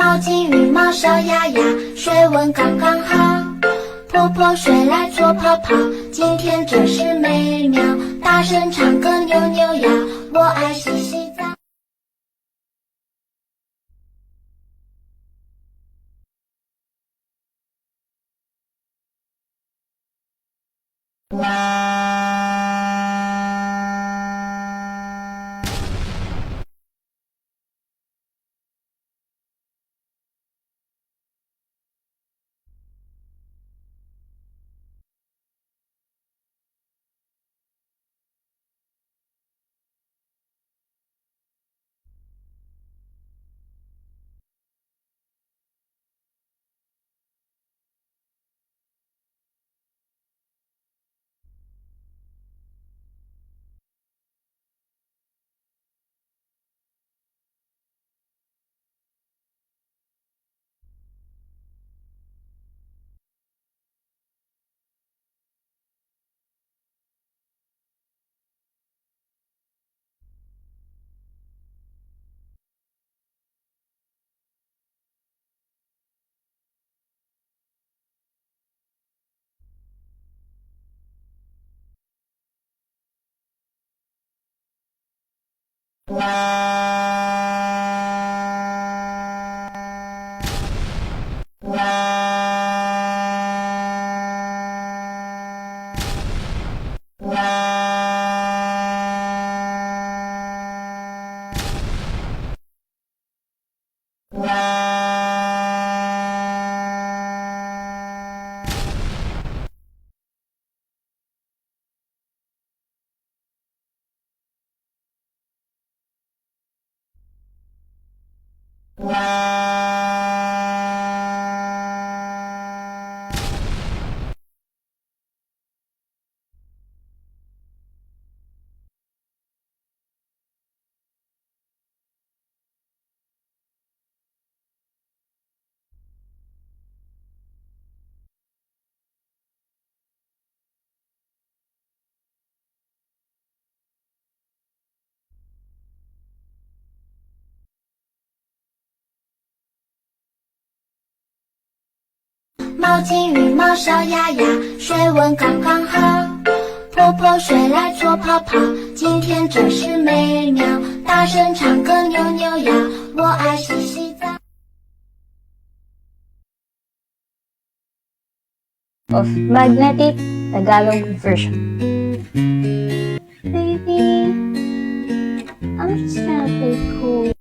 毛巾、羽毛、小鸭鸭，水温刚刚好。泼泼水来搓泡泡，今天真是美妙。大声唱歌扭扭腰，我爱洗洗澡。毛巾、羽毛、小鸭鸭，水温刚刚好。泼泼水来搓泡泡，今天真是美妙。大声唱歌扭扭腰，我爱洗洗澡。Of Magnetic Tagalog version. Baby, I'm just gonna play cool.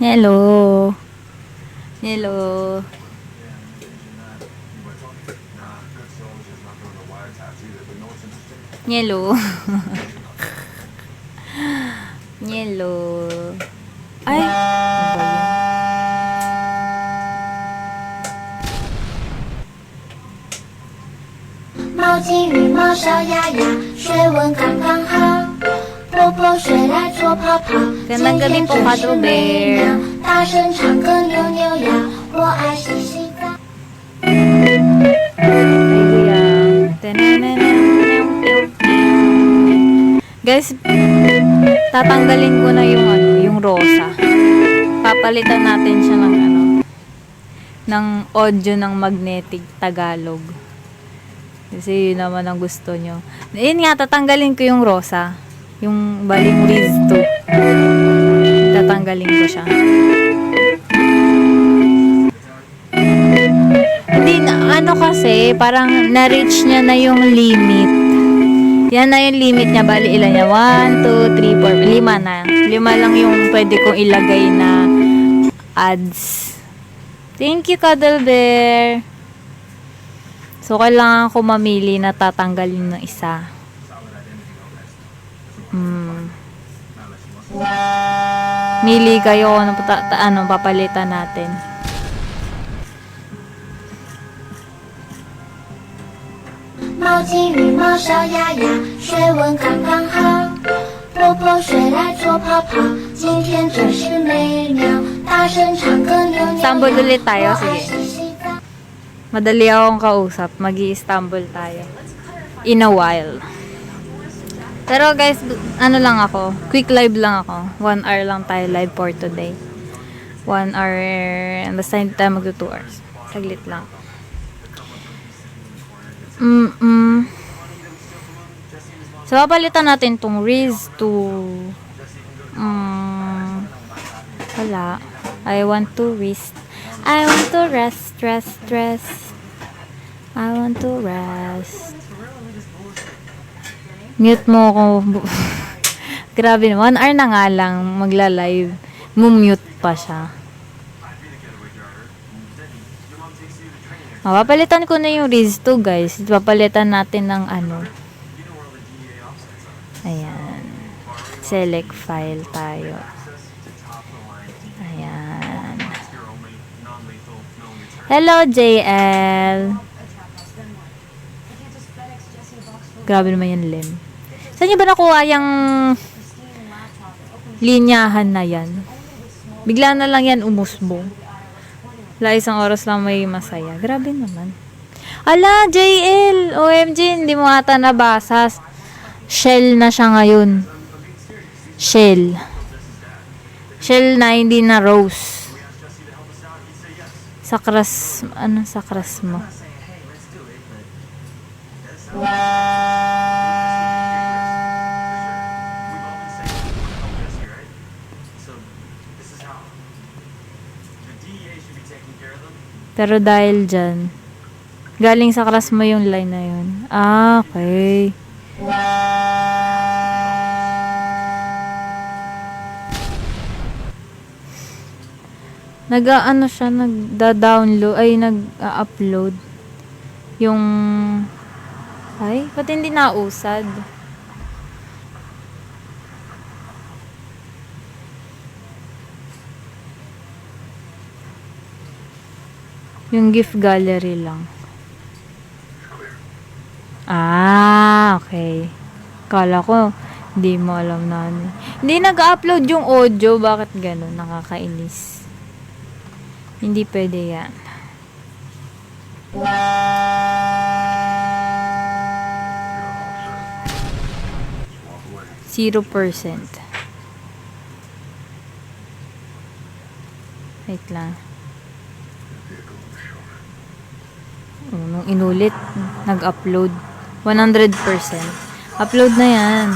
Hello. Hello. Hello. Hello. Ay, ano ba yan? 毛巾羽毛小鸭鸭，水温刚刚好。婆婆睡来做泡泡，今 Gandang gabi 天 po, 真 Cuddle 是美 Bear. 妙。大声唱歌扭扭腰，我爱洗洗澡。 Ay, kuya. Guys, tatanggalin ko na yung yung rosa. Papalitan natin siya ng ng audio ng Magnetic Tagalog. Kasi yun naman ang gusto nyo. Yun nga, tatanggalin ko yung rosa. Yung baling Riz 2. Tatanggalin ko siya. Hindi na, kasi, parang na-reach niya na yung limit. Yan na yung limit niya. Bali, ilan niya? 1, 2, 3, 4, 5 na. 5 lang yung pwede kong ilagay na ads. Thank you, Cuddle Bear. So, kailangan ko mamili na tatanggalin ng isa. Mili kayo ano papalitan natin.毛巾羽毛小鸭鸭，水温刚刚好。婆婆睡来做泡泡，今天真是美妙。大声唱歌扭扭腰， Stumble ulit tayo, 我爱 sige. 洗洗澡。 Madali akong kausap. Magi-stumble tayo. In a while. Pero guys, ano lang ako. Quick live lang ako. 1 hour lang tayo live for today. 1 hour. Basta hindi tayo mag 2 hours. Saglit lang. So, papalitan natin tong Riz to wala. I want to rest. I want to rest, rest, rest. I want to rest. Mute mo ako. Grabe na. 1 hour na nga lang magla-live. Mumute pa siya. Papalitan ko na yung Riz 2, guys. Papalitan natin ng Ayan. Select file tayo. Ayan. Hello, JL. Grabe naman yung lem. Saan nyo ba nakuha yung linyahan na yan? Bigla na lang yan umusbong. Wala, isang oras lang may masaya. Grabe naman. Ala, JL! OMG, hindi mo ata nabasa. Shell na siya ngayon. Shell. Shell na, hindi na rose. Sakras, sakras mo? Pero dahil dyan, galing sa class mo yung line na yun. Ah, okay. Siya, nagda-download, ay nag-upload yung, ay, ba't hindi nausad? Yung gift gallery lang. Ah, okay. Kala ko, hindi mo alam na. Hindi nag-upload yung audio. Bakit ganun? Nakakainis. Hindi pwede yan. Zero %. Wait lang. Nung inulit, nag-upload. 100%. Upload na yan.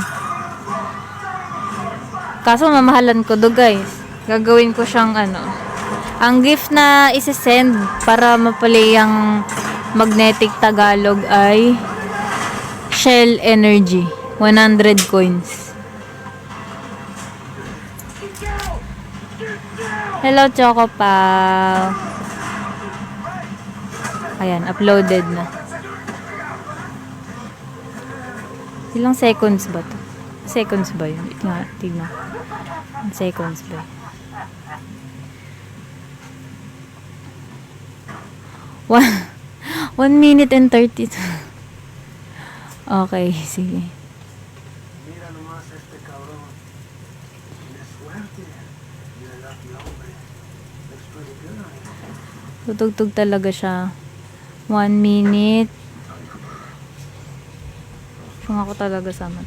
Kaso mamahalan ko do, guys. Gagawin ko siyang Ang gift na isi-send para maplay ang Magnetic Tagalog ay Shell Energy. 100 coins. Hello, Choco Pao. Ayan, uploaded na. Ilang seconds ba to? Seconds ba yun? Tignan. Seconds ba yun? 1 minute and 32. Okay, sige. Mira nomás este cabrón. Tiene suerte. Mira el hombre. Looks pretty good. Tutugtog talaga siya. 1 minute. Kung ako talaga sama.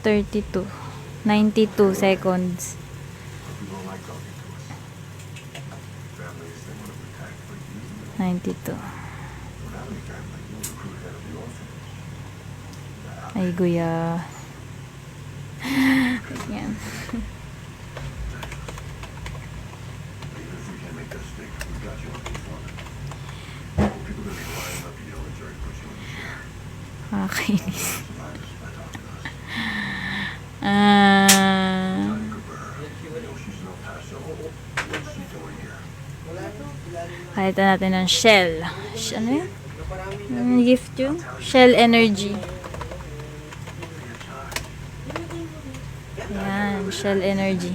32. 92 seconds. 92. Ay, guya. Ayan. Nakakainis. Palitan natin ng Shell. Ano yun? Gift yun? Shell Energy. Ayan, Shell Energy.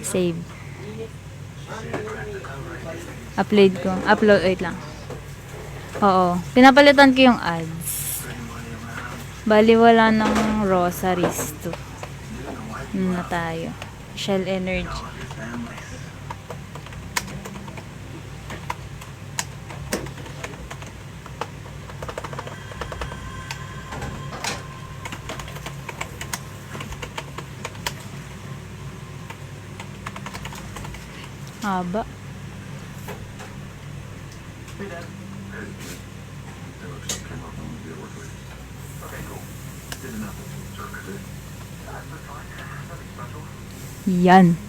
Save. Upload, wait lang. Oo. Pinapalitan ko yung ads. Bali, wala ng rosaries to. Na tayo. Shell Energy. Haba. Yan. I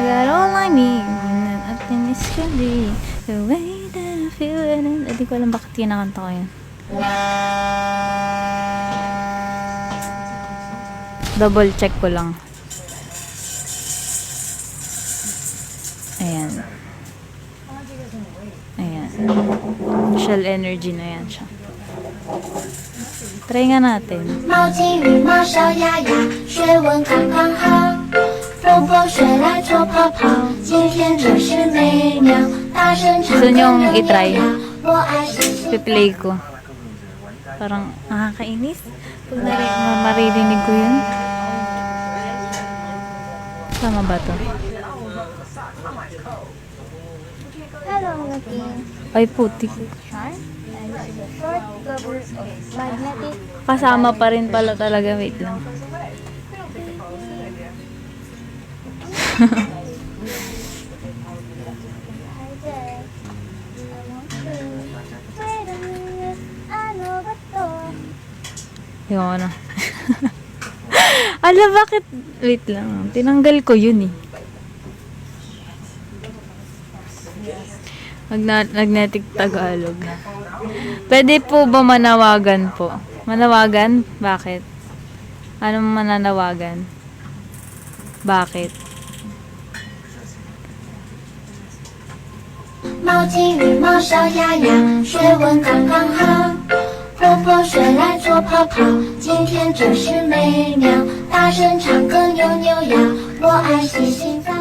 got all I need and nothing is scary. The way that I feel it. Hindi ko alam bakit kinakanta ko yan. Double check ko lang. Ayan. Ayan. Shell Energy na yan siya. Try nga natin. 毛巾羽毛烧呀呀，水温刚刚好。婆婆睡来搓泡泡，今天真是美妙。大声唱歌 Gusto nyong 扭扭 i-try? 呀，我爱星星。 Piplay ko. Parang nakakainis. Pag maririnig ko yun. Tama ba to? Hello, Lucky. Ay, putik. Charm. And this is a short cover of magnetic. Kasama pa rin pala talaga. Wait lang. Hi there. I want to. Wait a minute. Ano ba to? Yung ano. Ala, bakit? Wait lang. Tinanggal ko yun eh. Magnetic Tagalog. Pwede po ba manawagan po? Manawagan? Bakit? Anong mananawagan? Bakit? 毛巾羽毛烧呀呀，水温刚刚好。婆婆睡来搓泡泡，今天真是美妙。大声唱歌扭扭呀，我爱星星早。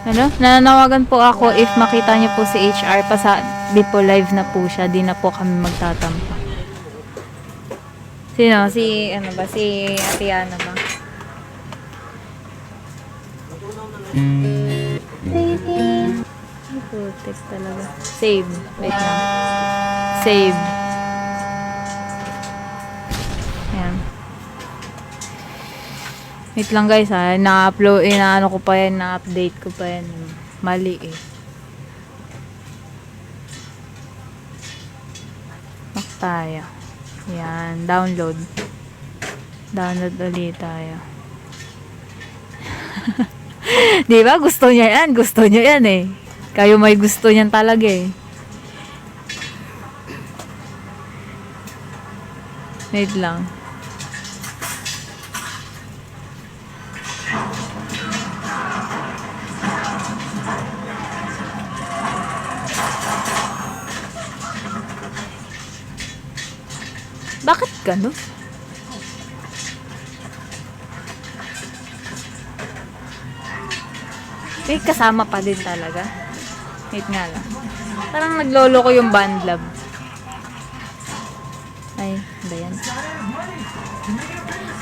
Ano? Nananawagan po ako if makita niyo po si HR di po live na po siya, di na po kami magtatampo. Sino? Si, ano ba? Si Atiana ba? Ay, putik talaga. Save. Wait lang. Save. Ayan. Wait lang guys ha. Na-upload, inaano ko pa yan, na-update ko pa yan. Mali eh. tayo. Yan, download. Download ulit tayo. Di ba? Gusto niya yan. Gusto niya yan eh. Kayo may gusto niyan talaga eh. Wait lang. Bakit gano'n? Eh, kasama pa din talaga. Wait nga lang. Parang naglolo ko yung band lab. Ay, ba yan?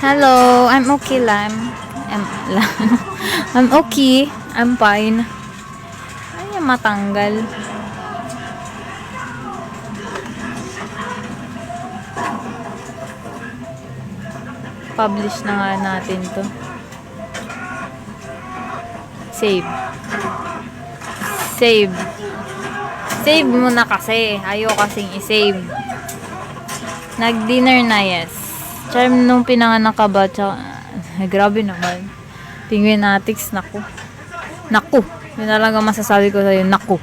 Hello, I'm okay lang. I'm okay. I'm fine. Ay, matanggal. Publish na nga natin to. Save. Save. Save muna kasi. Ayaw kasing i-save. Nag-dinner na, yes. Charm nung pinanganak ka ba? Tsaka, grabe naman. Penguin Atix, naku. Naku. Yun talaga masasabi ko sa'yo, naku.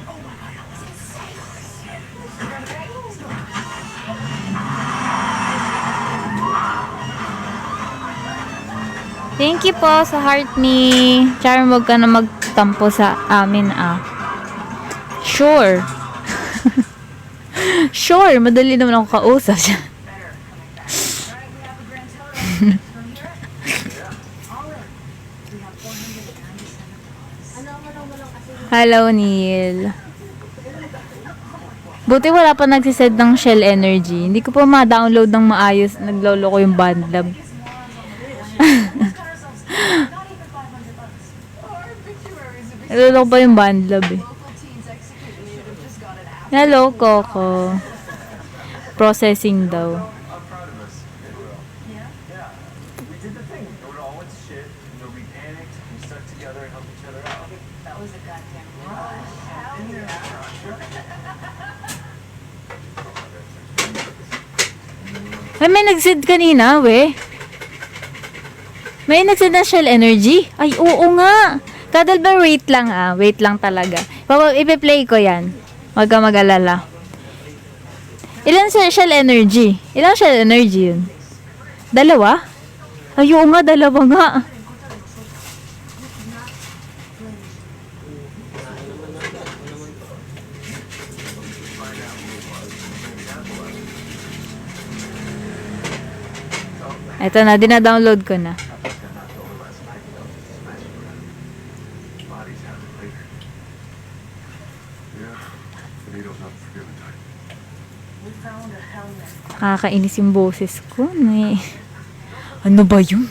Thank you po sa heart ni Charm, wag ka na magtampo sa amin ah. Sure. Sure, madali naman ako kausap siya. Hello, Neil. Buti wala pa nagsisend ng Shell Energy. Hindi ko pa ma-download ng maayos. Naglolo ko yung BandLab. Naglolo ko pa yung BandLab eh. Hello, Coco. Processing daw. Ay, may nag-send kanina, we. May nag-send na Shell Energy. Ay, oo nga. Kadalba, wait lang ah. Wait lang talaga. Ipe-play ko yan. Huwag ka mag-alala. Ilan sa Shell Energy? Ilang Shell Energy yun? Dalawa? Ay, oo nga, dalawa nga. Ito na, dina-download ko na. Nakakainis yung boses ko. Ano ba yun?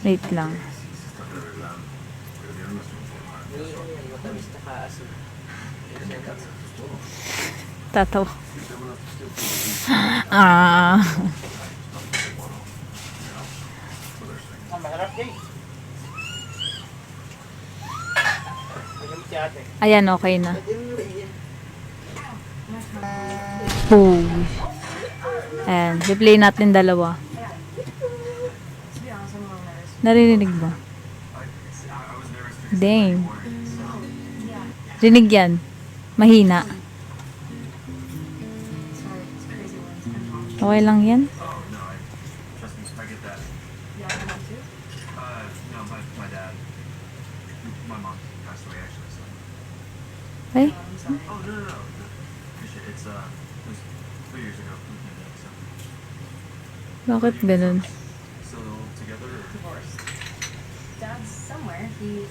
Wait lang. Tatawa. Ah. Ayan, okay na. Oh. Ayan, replay natin dalawa. Naririnig ba? Dang. Rinig yan. Mahina. Okay lang yan? Ay? Bakit ganun? Dad's somewhere. He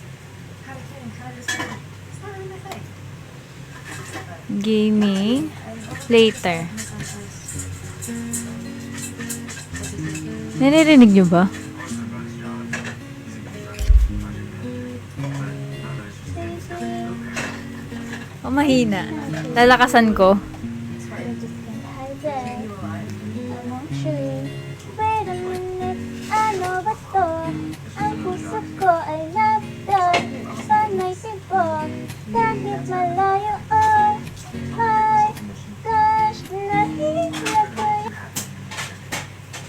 had a kid and kind of just said, it's not really my thing. Gaming. Later. Naririnig nyo ba? O mahina. Lalakasan ko. Hi there. I want you. Wait a minute. Ano ba to? Ang puso ko ay lapdog. Sana'y sibog. Kahit malayo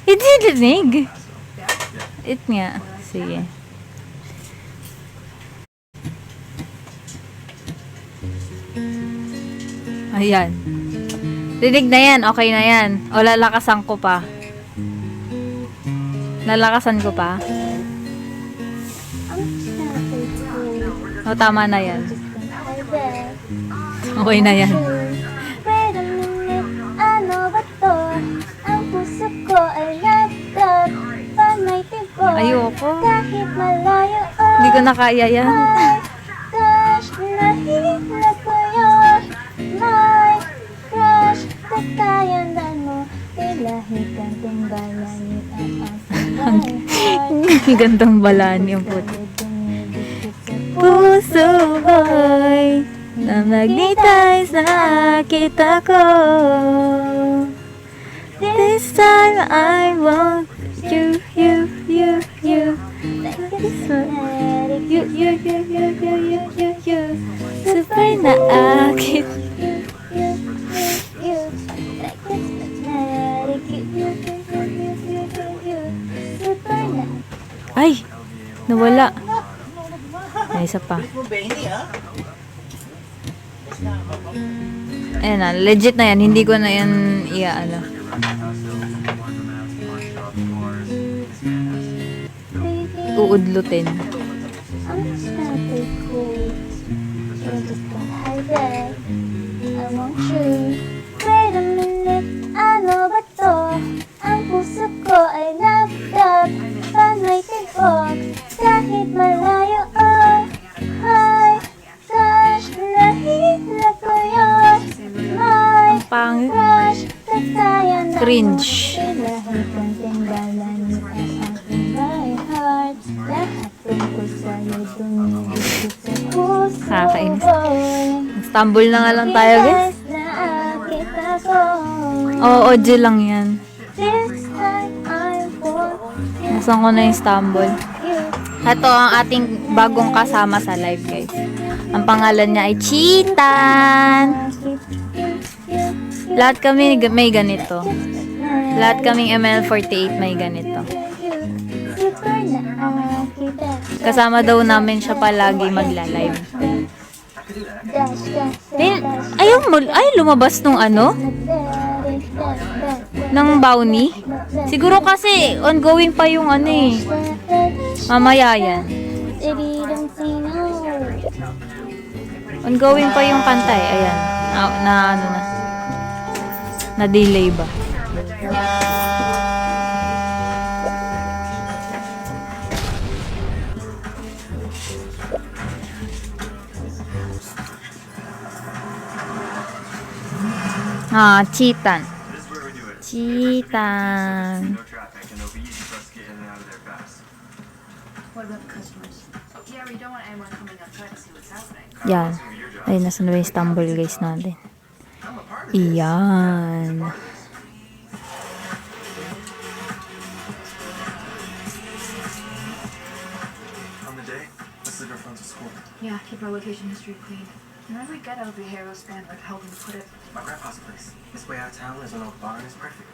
Hindi dinig. It nga. Sige. Ayan. Dinig na yan. Okay na yan. O lalakasan ko pa. Lalakasan ko pa. O tama na yan. Okay na yan. Wait a minute, ano ba to? Ang puso ko ay laptop. Pag may tibok, Ayoko. kahit malayo, Hindi ko na kaya yan. my gosh, nahihila ko yun. My crush, kakayandan mo. Ilahi kang tumbalan ang aking buhay. Gandang balani ang puti. Puso ko'y namagnitay sa kita ko. This time I want you. This one. You. Super na akit. Ay! Nawala. Ay, isa pa. Ayan na, legit na yan. Hindi ko na yan iaano. Uudlutin. I'm happy cool. You're just gonna hide it. I want you. Wait a minute, ano ba to? Ang puso ko ay laptop. Pag may tibok, kahit malayo, oh. Hi, gosh, nahihila ko yun. My Ang pangit. crush, kakayan na Cringe. Ilahi kang timbalan ni ang aking my heart. Lahat tungkol sa'yo dumidikit sa puso Nakakainis. ko'y Stumble na nga lang tayo, guys. nakita ko. Oo, OG lang yan. This time I want you. Nasaan ko na yung stumble. Ito ang ating bagong kasama sa live, guys. Ang pangalan niya ay Chitan. Lahat kami may ganito. Lahat kaming ML48 may ganito. Kasama daw namin siya palagi magla-live. Ay, lumabas nung ano? Ng Bounty. Siguro kasi ongoing pa yung ano eh. Mamaya yan. Ongoing pa yung kanta eh. Ayan. Na-delay ba? Chitan. Chitan. Yan. Ay, nasa na ba yung stumble guys natin? Iyan. On the day, let's leave our phones at school. Yeah, keep our location history clean. And when we get out of the Harrow's band, like how can we put it? My grandpa's place. This way out of town, there's an old barn. It's perfect.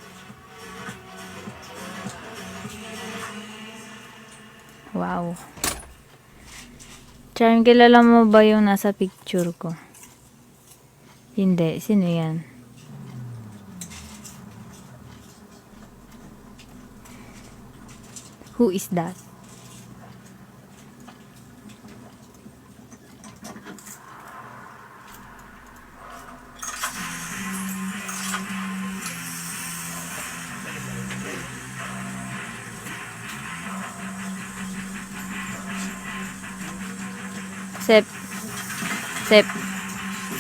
Wow. Charm, kilala mo ba yung nasa picture ko? Hindi. Sino yan? Who is that? Sep. Sep.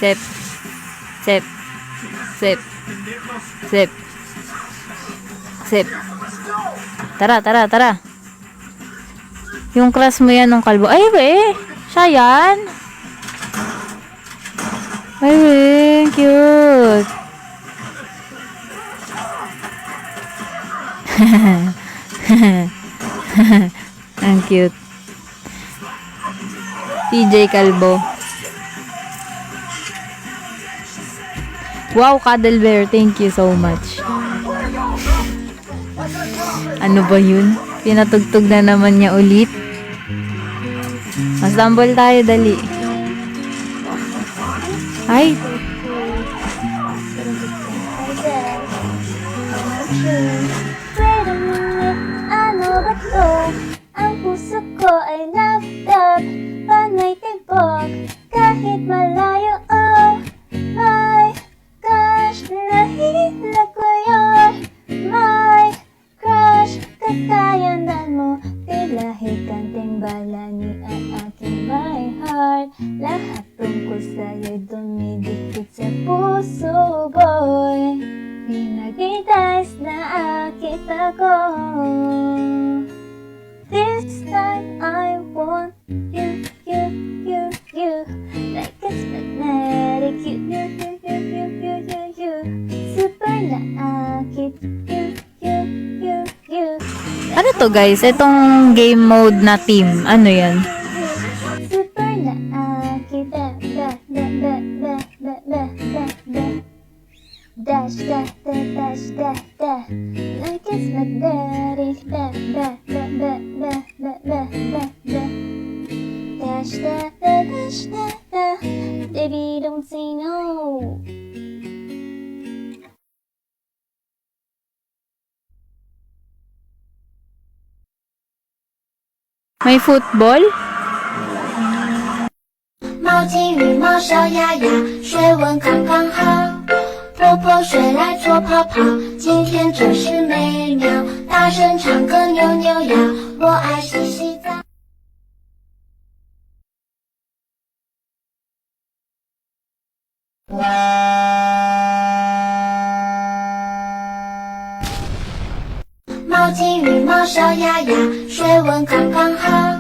Sep. Sep. Sep. Sep. Sep. Tara. Yung crush mo yan ng kalbo. Ay, siya yan. Ay, cute. Ang cute. TJ Calvo. Wow, Cuddle Bear. Thank you so much. Ano ba yun? Pinatugtog na naman niya ulit. Masambol tayo, dali. Ay, Wait a minute, ano ba to? Ang puso ko ay laptop, panay tibok, kahit malayo. Oh my gosh, nahila ko yun. My crush, kakayanan mo, tila hikanting balani ang aking my heart. Lahat tungkol sa'yo dumidikit sa puso, boy. Pinag-itais na akit ako. This time I want you, like it's magnetic. You. Super na akit. You. ano to guys? Itong game mode na team. Ano yan? Super na akit. Dash, like it's magnetic. Dash, baby, don't say no. May football? 毛巾与毛小鸭鸭，水温刚刚好。泼泼水来做泡泡，今天真是美妙。大声唱歌扭扭腰，我爱洗洗澡。毛巾与毛小鸭鸭，水温刚刚好。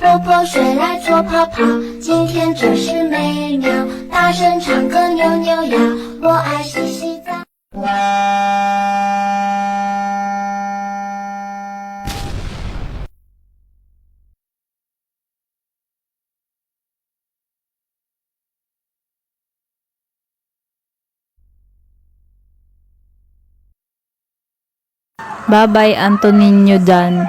泼泼水来做泡泡，今天真是美妙。大声唱歌扭扭腰，我爱洗洗澡。Bye-bye, Antonino Dan.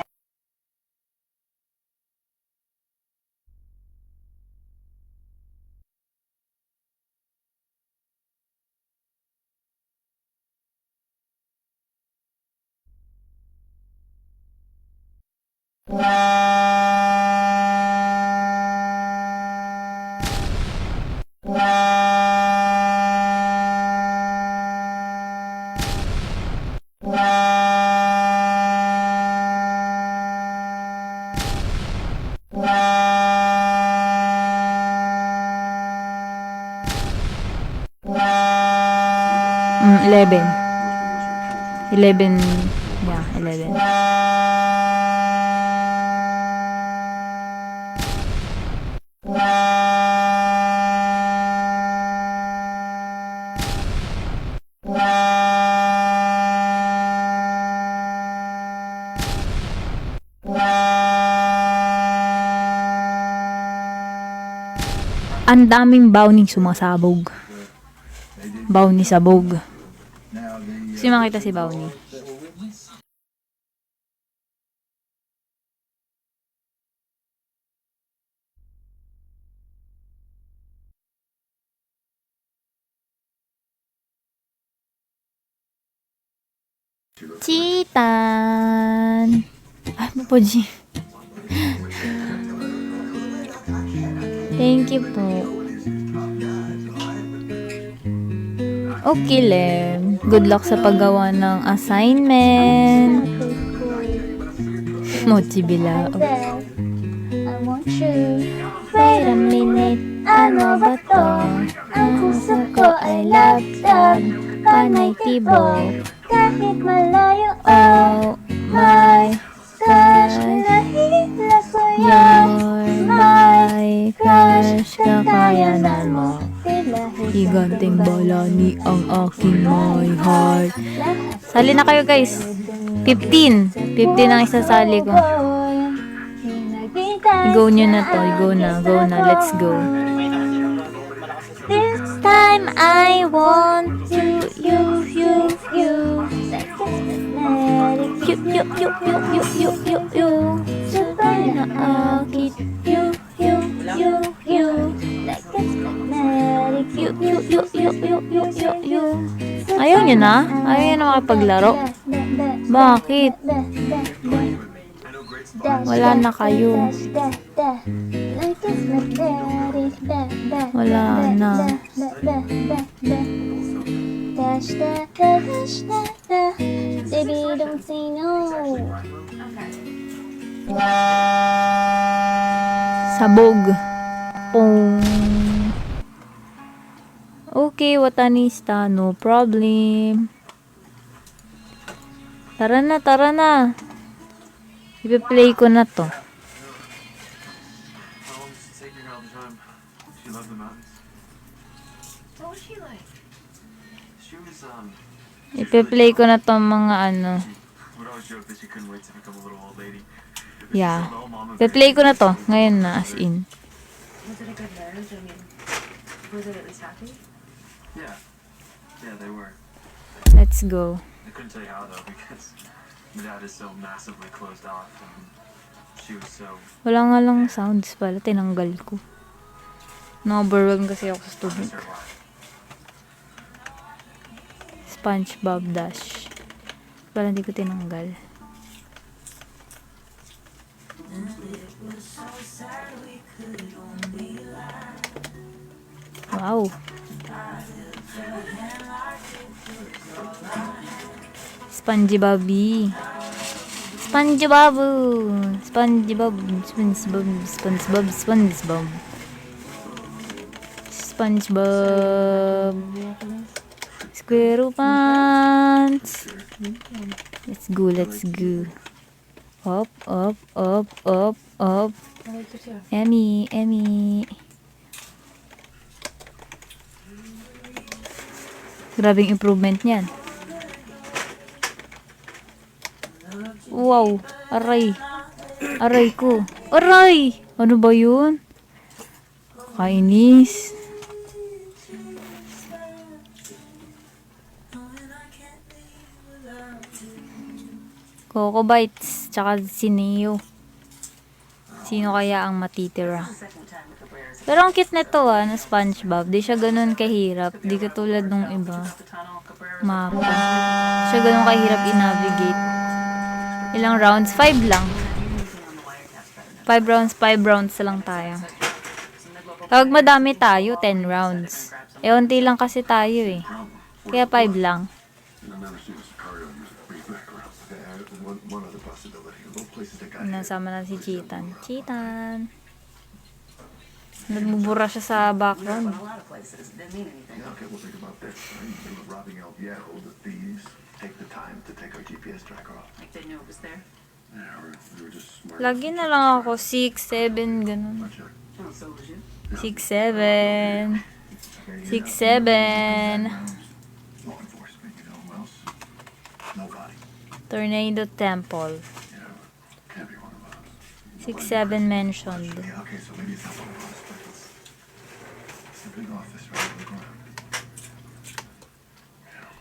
Mm, 11. 11. Yeah, 11. Ang daming bawning sumasabog. Bawni sabog. Gusto makita si Bawni. Chitan! Ay, mapoji. Thank you po. Okay, Lem. Good luck sa paggawa ng assignment. Mochi bila. I want you. Wait a minute, ano ba to? Ang puso ko ay laptop, panay tibok, kahit malayo. Oh my gosh, nahila ko yan. My crush, kakayanan mo. Higanting balani ang aking my heart. Sali na kayo guys. 15. 15 ang isasali ko. I-go nyo na to. Go na. Let's go. This time I want you. Like it's magnetic. Sabay na akit. Like it's magnetic. Ayaw niyo na? Ayaw niyo na makapaglaro? Bakit? I know great spots. Wala na kayo. Wala na. Baby, don't say no. Sabog. Pong. Okay, Watanista. No problem. Tara na, tara na. Ipe-play ko na to. How long does it take her all the time? She loves the mountains. What was she like? She was, Ipe-play ko na to mga ano. would always joke that she couldn't wait to become a little old lady. Yeah. So the old mama Ipe-play ko na to. Ngayon na, as in. Was it a good marriage? I mean, was it at least happy? Yeah. Yeah, they were. Let's go. I couldn't tell you how though because my dad is so massively closed off and she was so Wala nga lang sounds pala. Tinanggal ko. Na-overwhelm kasi ako sa student. her life. SpongeBob Dash. Pala hindi ko tinanggal. Wow. SpongeBobby. SpongeBob. SpongeBob. SpongeBob. SpongeBob. SpongeBob. SpongeBob. SquarePants. Let's go, let's go. Up, up, up, up, up. Emmy, Emmy. Grabing improvement niyan. Wow, aray. Aray ko. Aray! Ano ba yun? Kainis. Coco Bites, tsaka si Neo. Sino kaya ang matitira? Pero ang cute nito na SpongeBob. Di siya ganun kahirap. Di katulad nung iba. Mapa. Siya ganun kahirap i-navigate. Ilang rounds? 5 lang. 5 rounds lang tayo. Kapag madami tayo, 10 rounds. Eh, unti lang kasi tayo eh. Kaya 5 lang. Nasama na si Chitan. Chitan. Nagbubura siya sa background. Okay, well think about this. They were robbing El Viejo. The thieves take the time to take our GPS tracker off. Like they knew it was there? Yeah, we were just smart. Lagi na lang ako 6, 7, ganun. Check. Oh, so legit. 6, 7. 6, 7. Law enforcement, you know who else? Nobody. Tornado Temple. Yeah, can't be one of us. 6, 7 mentioned. Yeah, okay, so maybe it's not one of us, but it's a big office right on the ground. Yeah.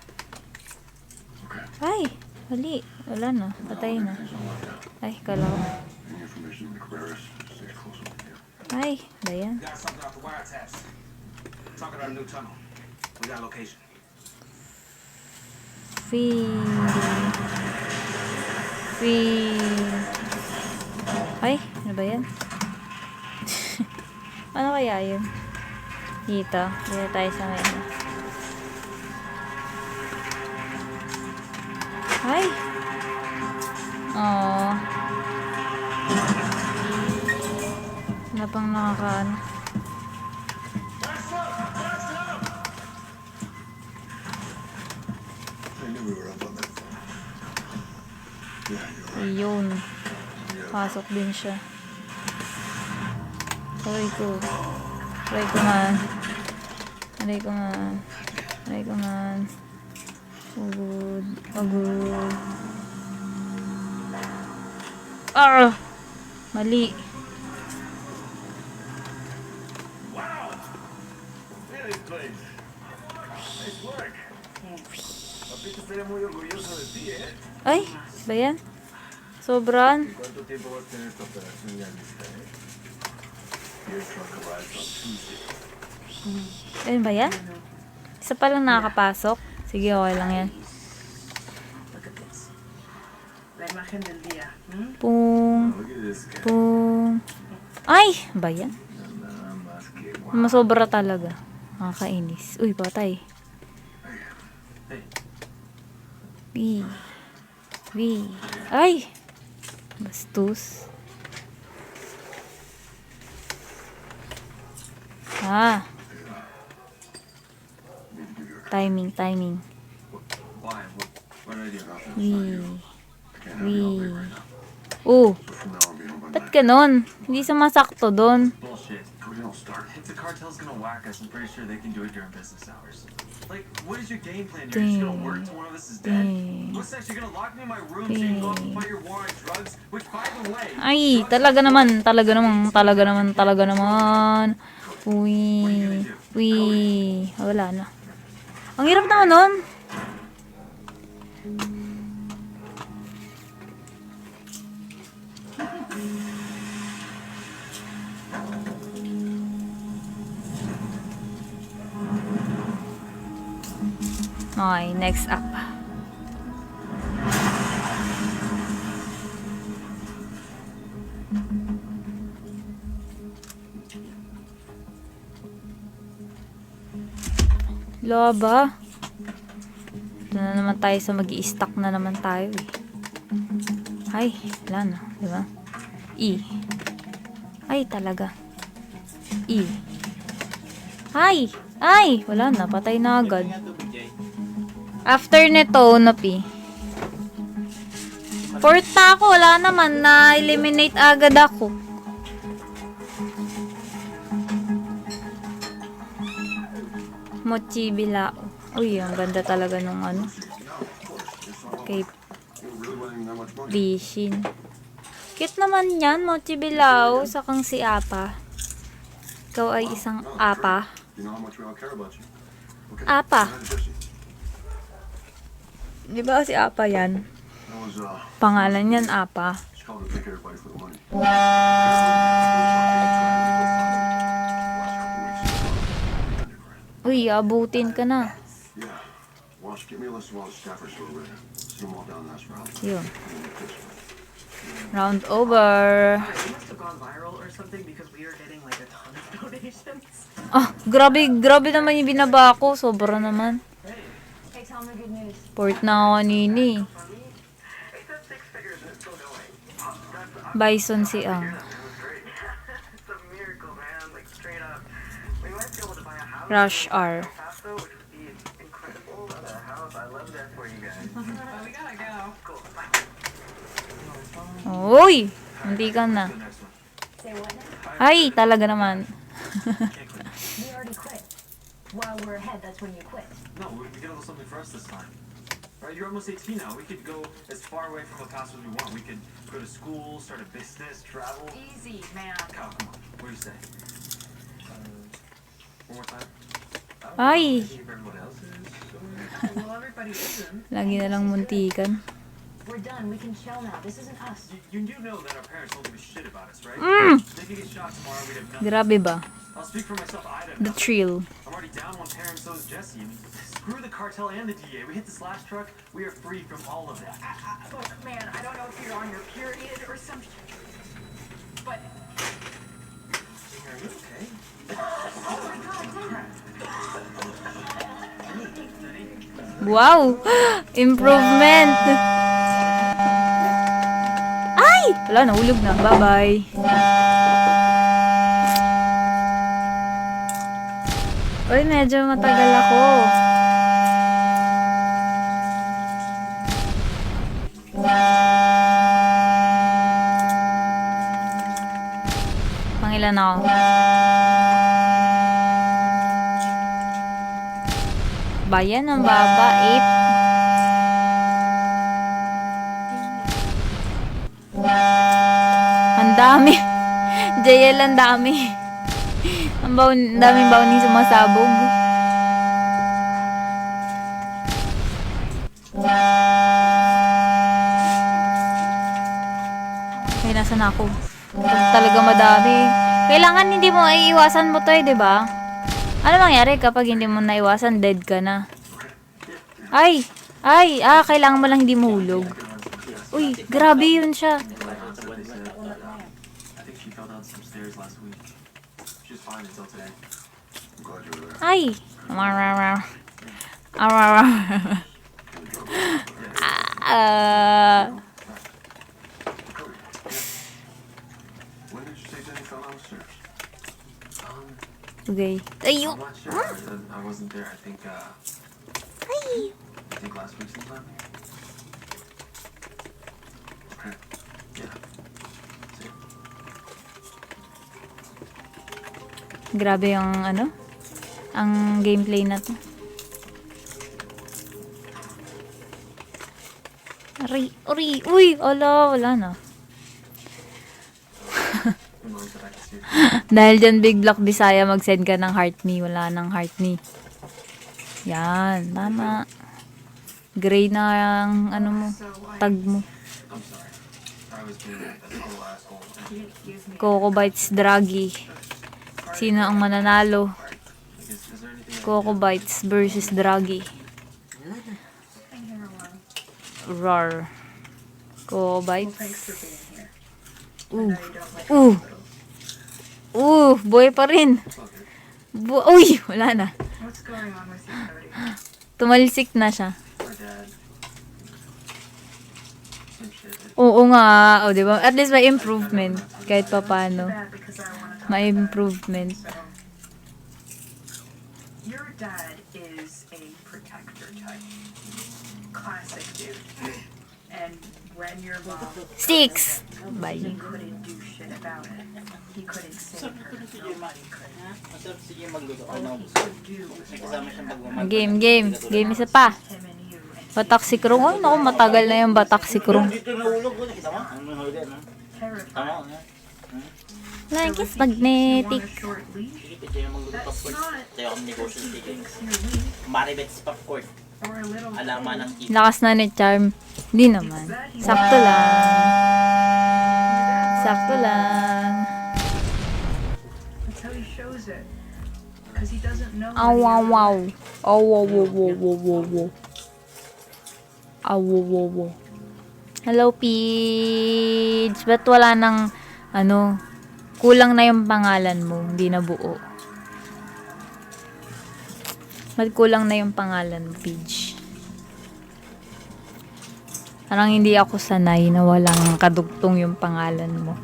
Okay. Ay, mali. Wala na. Patay na. Things all locked down. Ay, kalaw. Any information on the Cabarrus? Stay close with you. Ay, dayan. Got something off the wiretaps. Talking about a new tunnel. We got location. Free. Ay, ano ba yan? Ano kaya yun? Dito. Dito tayo sa may ano. Ay! Oh. Wala pang nakakaano. I knew we were up on that phone. Yeah, you're right. Ayun. Yeah. Pasok din siya. Aray ko. Aray ko man. Aray ko man. Aray ko man. Pagod. Pagod. Ah! Mali. Really, Clay. Nice work. Papi está muy orgulloso de ti, eh. Ay! Ba yan? Sobran. ¿Cuánto tiempo vas a tener esta operación ya lista, eh? Your truck arrives on Tuesday. Ayun ba yan? Isa pa lang nakakapasok. Sige, okay lang yan. Look at this. La imagen del día. Pung. Look at this guy. Pung. Ay! Ba yan? Nada más que Masobra talaga. Nakakainis. Uy, patay. Wee. Wee. Ay! Bastos. Ah. Timing. Why? What did I do? Wee. I can't have you all day Wee. right now. Oh, But from now on, be home by ba't 9. ganon? Hindi sumasakto doon. Bullshit. We don't start. If the cartel's gonna whack us, I'm pretty sure they can do it during business hours. Like, what is your game plan? You're just gonna work till one of us is dead? Dang. What's next? You're gonna lock me in my room so you can go off and fight your war on drugs? Which, by the way... Ay, talaga naman. Uy. Uy. Wala na. Ang hirap naman nun. Okay, next up. Laba. Ito na naman tayo sa mag-i-stack na naman tayo eh. Ay, wala na. Diba? E. Ay, talaga. E. Ay! Ay! Wala na. Patay na agad. After nito, napi. Fourth na ako. Wala naman. Na-eliminate agad ako. Mochi Bilao. Uy, ang ganda talaga nung ano. Kay Rishin. Cute naman yan, Mochi Bilao. Sakang si Apa. Ikaw ay isang apa. You know how much we all care about you. Okay. Apa. Go ahead, Jesse. Di ba si Apa yan? That was, Pangalan yan, Apa. she called to thank everybody for the money. Uy, abutin ka na. Yeah. Watch, give me a list of all the staffers who are ready. See them all down and ask for help. Yun. And then this way. Round over. It must have gone viral or something because we are getting like a ton of donations. Ah, grabe naman yung binaba ko. Sobra naman. Hey, tell me good news. Port na ako kanini. Hey, that's 6 figures and it's still going. Bison si Ang. It's a miracle, man. Like, straight up. We might be able to buy a house. Rush R. Fast, though, which would be incredible. A house. I love that for you guys. We gotta go. Cool. Uy! Hindi ka na. The next one. Say what now? Ay, talaga naman. We already quit. While we're ahead, that's when you quit. No, we gotta do something for us this time. Right, you're almost 18 now. We could go as far away from the past as we want. We could go to school, start a business, travel. Easy, man. Kyle, come on. What do you say? One more time. Ay! See if everyone else is. Well, everybody isn't. Lagi na lang muntikan. We're done. We can chill now. This isn't us. You do know that our parents don't give a shit about us, right? Mm! They could get shot tomorrow. We'd have nothing. Grabe ba? I'll speak for myself. I'd have The nothing. thrill. I'm already down one pair, and so is Jesse. I mean, screw the cartel and the DA. We hit this last truck. We are free from all of that. Look, man, I don't know if you're on your period or something, but Are you okay? Wow! Improvement! Ay! Wala, nahulog na. Bye-bye. Uy, medyo matagal ako. Pangilan ako. Bayan ang baba, 8. Ang dami. JL, ang dami. Ang daming bawning sumasabog. Asan ako? Pag talaga madami. Kailangan hindi mo iiwasan mo to eh, di ba? Ano mangyari kapag hindi mo naiwasan, dead ka na. Ay! Kailangan mo lang hindi mahulog. Uy, grabe yun siya. I think she fell down some stairs last week. She was fine until today. I'm glad you were there. Ay! When did you say Jenny fell downstairs? Okay. Ayo! I'm not sure. I wasn't there. I think last week sometime. Okay. Yeah. See ya. Grabe yung ang gameplay na to. Uy, wala na. Who knows that I can see it. Dahil dyan Big Block Bisaya, mag-send ka ng heart me. Wala nang heart me. Yan, tama. Gray na ang mo, tag mo. I'm sorry. I was being a total asshole. Coco Bites Draggy. Sino ang mananalo? Is there anything Coco Bites versus Draggy. Rar. Coco Bites. Boy pa rin. Uy, wala na. What's going on with you, Cody? Tumalsik na siya. my dad? Some shit. Oo nga, di ba? At least may improvement. Kahit pa paano. Bad because I want to talk May about it. improvement. So, your dad is a protector type. Classic dude. And when your mom 6. Bye. he couldn't do shit about it. He couldn't save her. Nobody could. Masarap sige magluto. All he could do was May kasama siyang magmamahal. Game isa pa. him and you and Batak si Krong. Ay, naku, matagal na yung batak si Krong. Dito nahulog ko. Kita mo? Ano huli? Ano? terrified. Tama ko. Like it's You want magnetic. a short leash? Sige, pwede yung magluto That's popcorn. not Tayo akong negosyo he sige. thinks you're weak Maribets popcorn. or a little Alaman ng kid. tip. Lakas na ni Charm. Di naman. Sakto lang. Sakto lang. That's how he shows it. Because he doesn't know. Aw, any wow, other wow. way. Aw, wow, wow, wow, wow, wow, wow. Aw, wow, wow, wow. Hello, Peach. Ba't wala nang, kulang na yung pangalan mo. Hindi na buo. Ba't kulang na yung pangalan mo, Peach? Parang hindi ako sanay na walang kadugtong yung pangalan mo.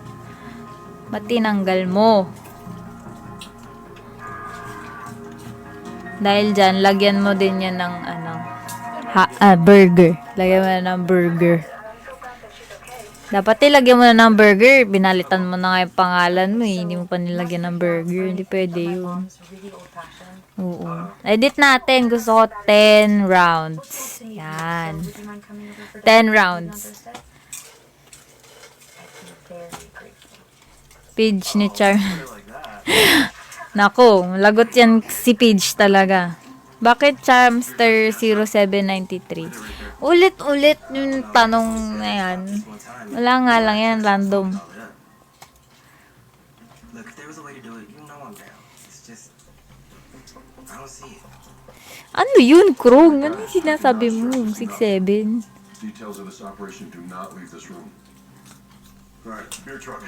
Ba't tinanggal mo? Dahil dyan, lagyan mo din yan ng burger. Lagyan mo na ng burger. Dapat ilagyan mo na ng burger. Binalitan mo na nga yung pangalan mo eh. Hindi mo pa nilagyan ng burger. Hindi pwede yun. Oo. Edit natin. Gusto ko 10 rounds. Yan. 10 rounds. Page ni Char. Nako, lagot yan si Page talaga. Bakit Charmster 0793? Ulit-ulit yung tanong na yan. Wala nga lang yan, random. Look, if there was a way to do it, you know I'm down. It's just, I don't see it. Ano yun, Krong? Ano yung sinasabi mo? 6'7"? Details of this operation do not leave this room. All right, beer truck.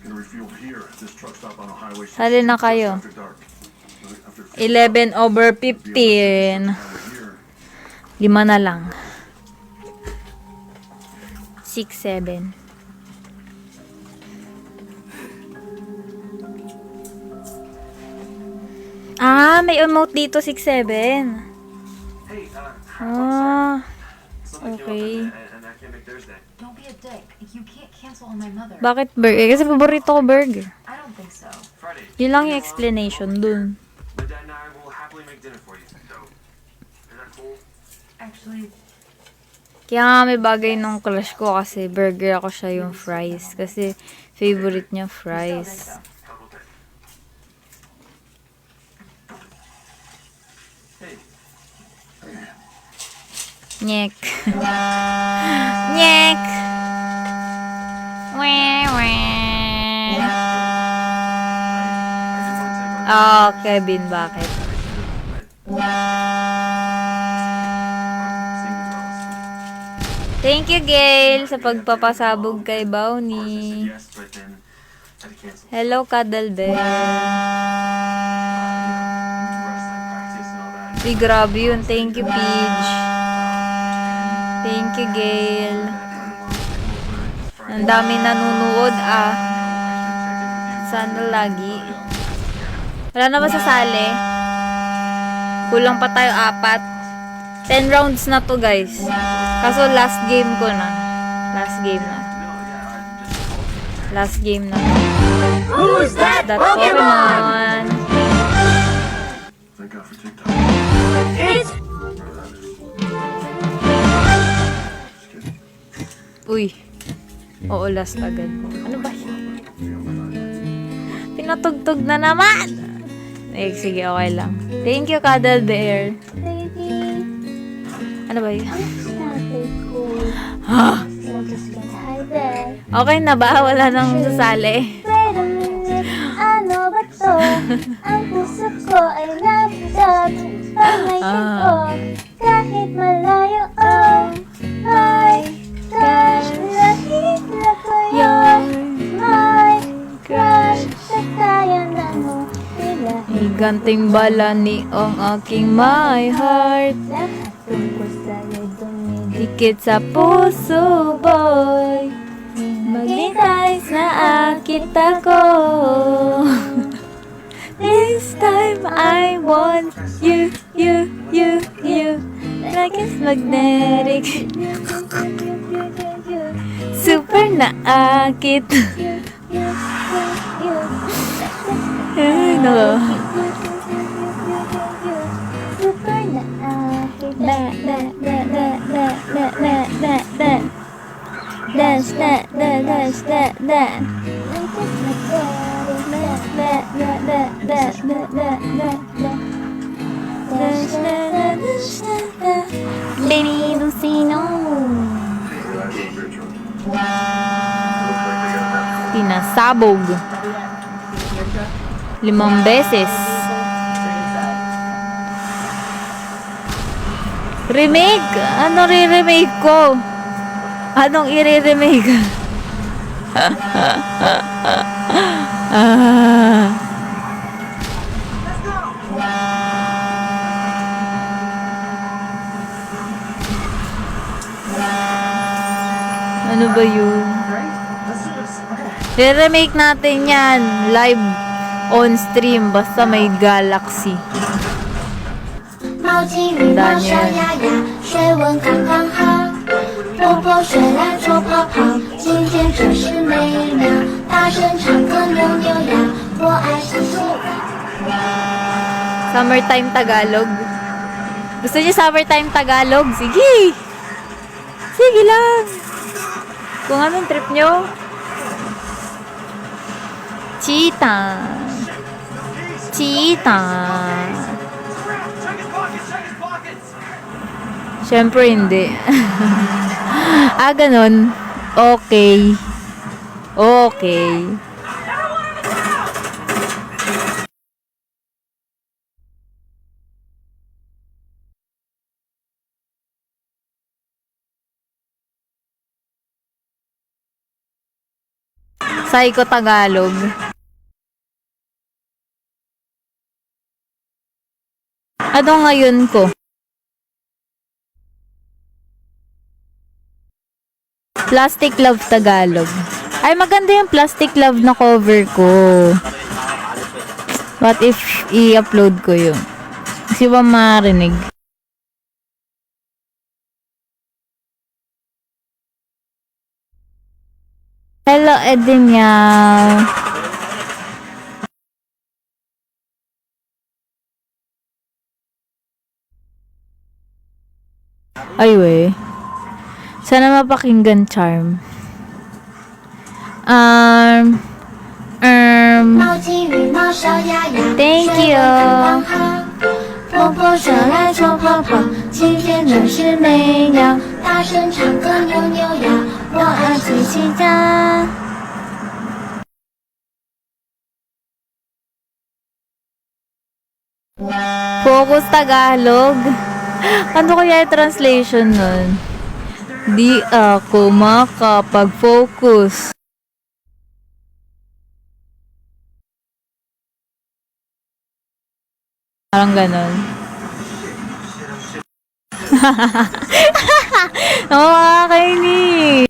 Gonna refuel here. This truck stop on a highway. Sali na kayo. After dark. After 11 over 15. here. 5 na lang. 6, 7. May emote dito, 6, 7. Hey, something Okay. came up and I can't make Thursday. Don't be a dick. You can't cancel on my mother. Bakit burger? Kasi paborito ko burger. I don't think so. Friday. Yun lang yung explanation dun. My dad and I will happily make dinner for you. So, is that cool? Actually, Kaya nga may bagay nung crush ko kasi burger ako siya yung fries. Kasi favorite niya fries. How about that? Hey, Nyek. Nyek! Oh, Kevin, bakit? Thank you, Gail, sa pagpapasabog kay Bounty. Yes, but then had to cancel Hello, Cuddle Bear. wrestling practice and all that. Uy, grabe yun. Thank you, Peach. Thank you, Gail. Ang dami nanonood, ah. Sana lagi. Wala na ba sasali? Kulang pa tayo 4. 10 rounds na to, guys. Kaso last game ko na. Last game na. Last game na. Who's that Pokemon? Thank God for TikTok. Uy. Oo, last agad. Ano ba siya? Pinatugtog na naman! Sige, okay lang. Thank you, Cuddle Bear. Baby, Ano ba yun? it's not very cool. Ha? So just get high there. Okay na ba? Wala nang sasali. Wait a minute, ano ba to? Ang puso ko ay nabitag pag may ko. Kahit malayo, oh my gosh, nakita ko yun. My crush, sa kaya na mo sila. Higanting bala ni ang aking my heart. Lahat tungkol sa'yo dumidikit. Dikit sa puso, boy. Maghintay sa akit ako. This time I want you. Like it's magnetic. Super na akit. Ay, nako. Super na akit. Dance, Benny Lucino. Pinasabog 5 beses. Remake? Anong re-remake ko? Anong i-remake? Ano ba yun? Re-remake natin yan. Live on stream. Basta may Galaxy. 猫金羽毛小鸭鸭，水温刚刚好。婆婆睡来做泡泡，今天真是美妙。大声唱歌扭扭腰，我爱星星。 Summertime Tagalog. Gusto niyo Summertime Tagalog? Sige! Sige lang! Kung anong trip nyo? Cheetah! Siyempre hindi. Ganon. Okay. Psycho Tagalog. Ano ngayon ko? Plastic Love Tagalog. Ay, maganda yung Plastic Love na cover ko. What if i-upload ko yun? Kasi ba marinig? Hello, Edenia. Ay, we. Sana mapakinggan, Charm. 猫金羽毛小鸭鸭， Thank 水 you. 温刚刚好。婆婆睡来做泡泡，今天真是美妙。大声唱歌扭扭腰，我爱琪琪家。Focus Tagalog. Ano kaya yung translation nun? Di ako makapag-focus. Parang ganon. Oo, kakainis.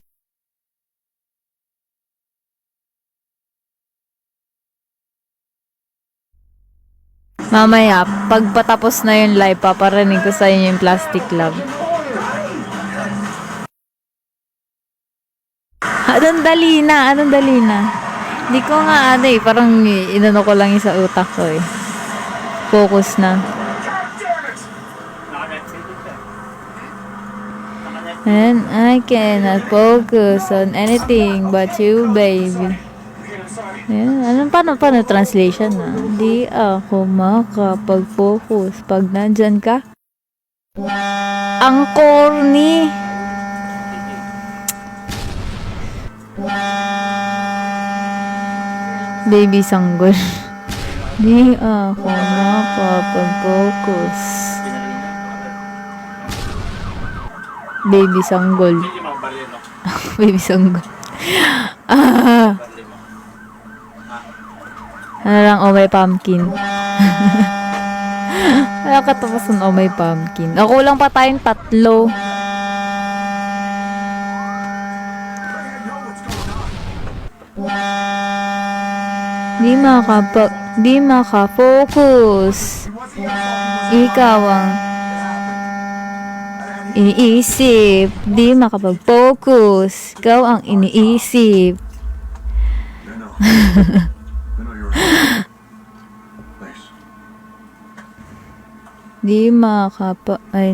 Mamaya, pag patapos na yung live, paparinig ko sa inyo yung Plastic Love. Anong dali na? Hindi ko nga parang inano ko lang yung sa utak ko eh. Focus na. And I cannot focus on anything but you, baby. Ayan, paano translation na? Di ako makapag-focus pag nandyan ka. Ang corny. Baby sanggol. Di ako makapag-focus. Baby sanggol. Baby sanggol. Ano lang, oh my pumpkin. Wala katapusan, oh my pumpkin. Ako lang pa tayong 3. Di maka-focus. Ikaw ang iniisip. Di makapag-focus. Ikaw ang iniisip. No. No, you're right. Thanks.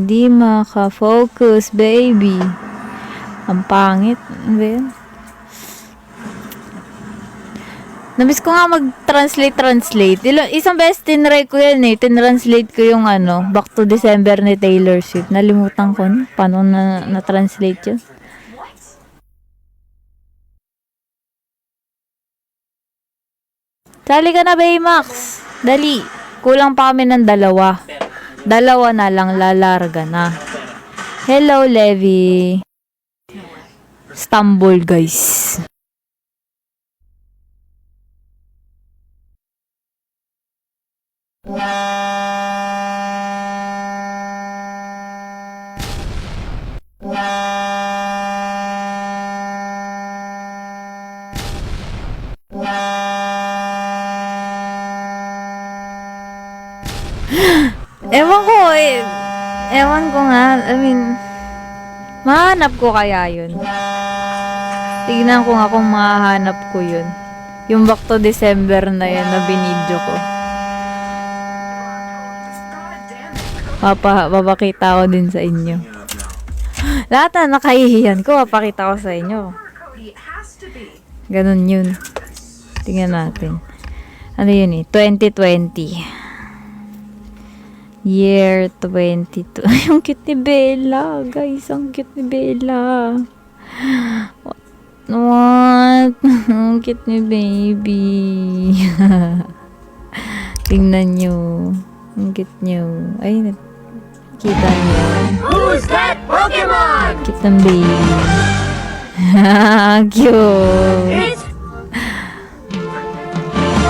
Di maka-focus, baby. Ang pangit. Ano ba yun? Nabis ko nga mag-translate. Isang beses tinry ko yan eh. Tinranslate ko yung Back to December ni Taylor Swift. Nalimutan ko na. Paano na-translate yun? Sali ka na, Baymax. Dali. Kulang pa kami ng 2. 2 na lang, lalarga na. Hello, Levi. Stumble, guys. Ewan ko nga, mahanap ko kaya yun. Tignan ko nga kung mahanap ko yun. Yung Back to December na yun na binidyo ko. Papakita ko din sa inyo. Lahat na nakahihiyan ko, papakita ko sa inyo. Ganun yun. Tingnan natin. Ano yun eh? 2020. Year 22. Yung cute ni Bella. Guys, ang cute ni Bella. What? Ang cute ni baby. Tingnan nyo. Ang cute nyo. Ay, kita nyo. Who's that Pokemon? Cute ng baby. Cute.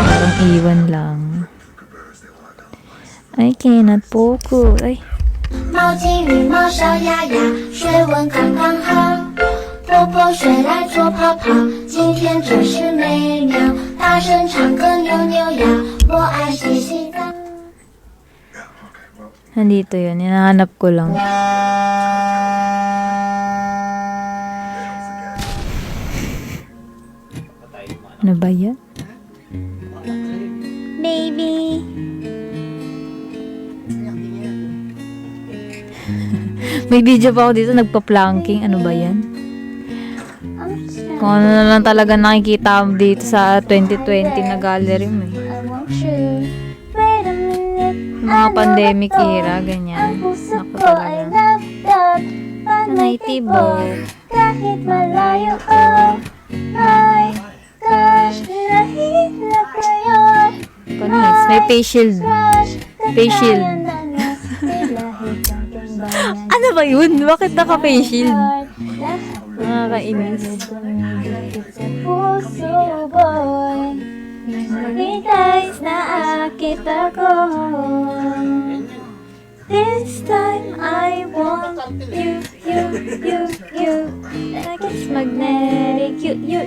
Parang iwan lang. I cannot focus. Ay. 猫金鱼猫小鸭鸭，水温刚刚好。婆婆睡来做泡泡，今天真是美妙。大声唱歌扭扭腰，我爱洗洗澡。 Nandito yun. Hinahanap ko lang. Ano ba yan? Baby! May video pa ako dito, nagpa-planking. Ano ba yan? Kung ano na lang talaga nakikita dito sa 2020 na gallery mo. Mga pandemic era, ganyan. Naku talaga. Panay tibok. Kahit malayo ka, my gosh, nahihila kayo. Panis, may face shield. Face shield. ba yun? Bakit naka-face shield? Nakakainis. Puso boy, many times na akit ako. This time I want you. Like it's magnetic. You.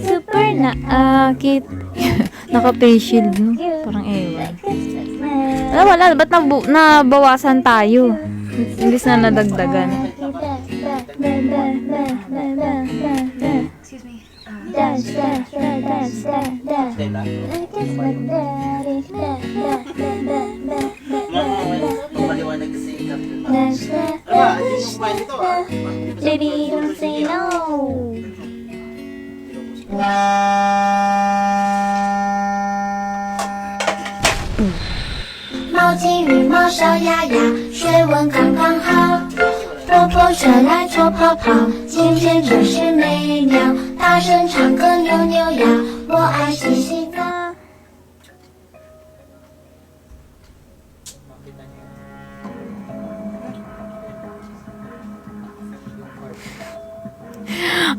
Super na akit. Naka-face shield, no? Parang ewan. Like it's magnetic. Wala. Ba't nabawasan tayo? Imbis na nadagdagan. Excuse me. Dance. Stay lang. Like it's magnetic. Maliwanag kasi yung captain. Dance. Diba, hindi mo kumain dito ah. Baby, don't say no.毛巾、羽毛、小鸭鸭，水温刚刚好。婆婆学来做泡泡，今天真是美妙。大声唱歌扭扭腰，我爱洗洗澡。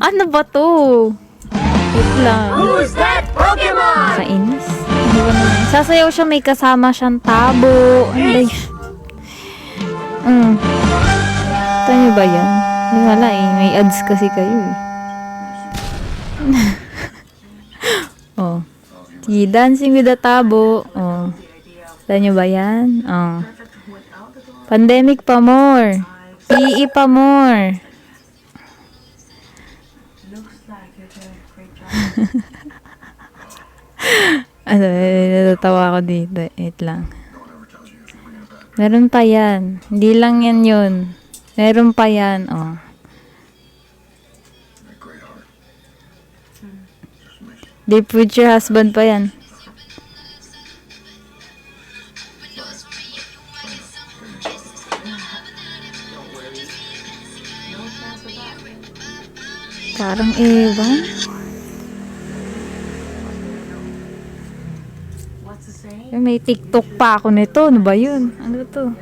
Ano ba to? Wait lang. Who's that Pokemon? Kainis. Ano ba naman? Sasayaw siya, may kasama siyang tabo. Ay. Ito nyo ba yan? Ay, wala eh. May ads kasi kayo eh. Oh. Sige, Dancing with the Tabo. Oh. Ito nyo ba yan? Oh. Pandemic pa more. PE pa more. Ano, natatawa ako dito. Wait lang. Meron pa yan. Hindi lang yan yun. Meron pa yan. Oh. Dear future husband pa yan. Parang ewan. May TikTok pa ako nito. Ano ba yun? Ano to?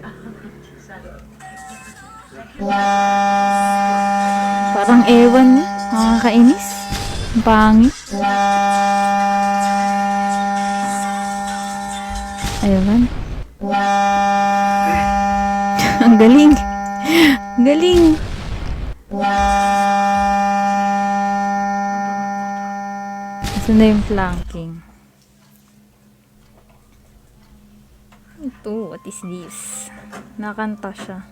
Parang ewan. Nakakainis. Ang pangit. Ayun. Ang galing. Galing. Asa na yung flanking? Ito, what is this? Nakanta siya.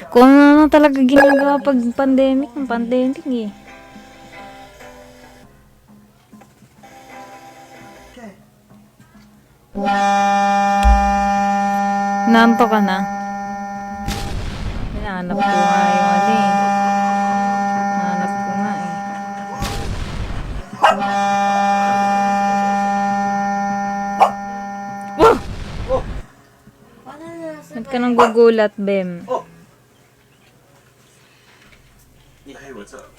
Kung ano talaga ginagawa pag pandemic, ang pandemic eh. Nanto ka na? Hanap ko nga yung ano eh. Hanap ko nga eh. Oh! Ba't ka nang gugulat, Bem? Hey, what's up?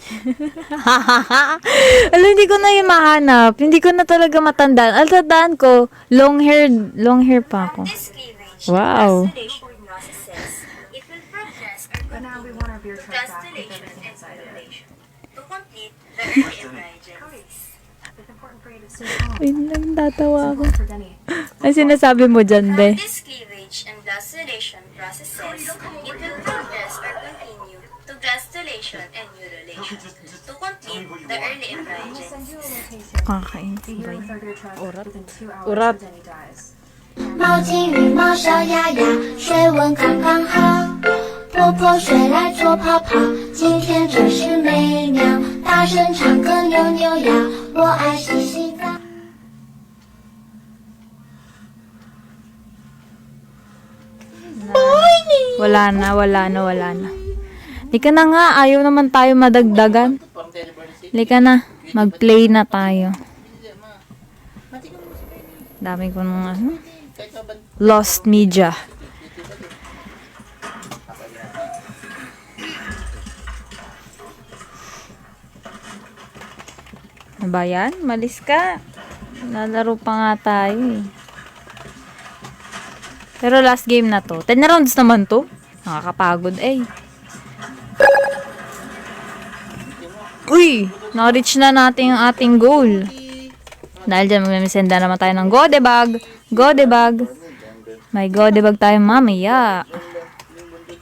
Alam, hindi ko na yung mahanap. Hindi ko na talaga matandaan. Tandaan ko, long hair pa ako. Wow. But now we want our beer truck back with everything inside of it. It's important for you to stay calm. Wait lang, tatawa ako. For Denny. Ano sinasabi mo dyan, Be? This cleavage and gustulation processes, it will progress or continue to gustulation and mutilation to complete the early embryogenesis. Kakain. Be here with our beer truck within 2 hours Urat. or Denny dies. 毛巾、羽毛、小鸭鸭，水温刚刚好。婆婆睡来做泡泡，今天真是美妙。大声唱歌扭扭腰，我爱洗洗澡。 Wala na. Lika na nga, ayaw naman tayo madagdagan. Lika na, mag-play na tayo. Dami ko nung ano. Lost media. Ano ba yan? Malis ka. Lalaro pa nga tayo eh. Pero last game na to. 10 rounds naman to. Nakakapagod eh. Uy! Na-reach na natin ang ating goal. Dahil dyan, mamisenda naman tayo ng Godebag. Godebag. May Godebag tayo mamaya.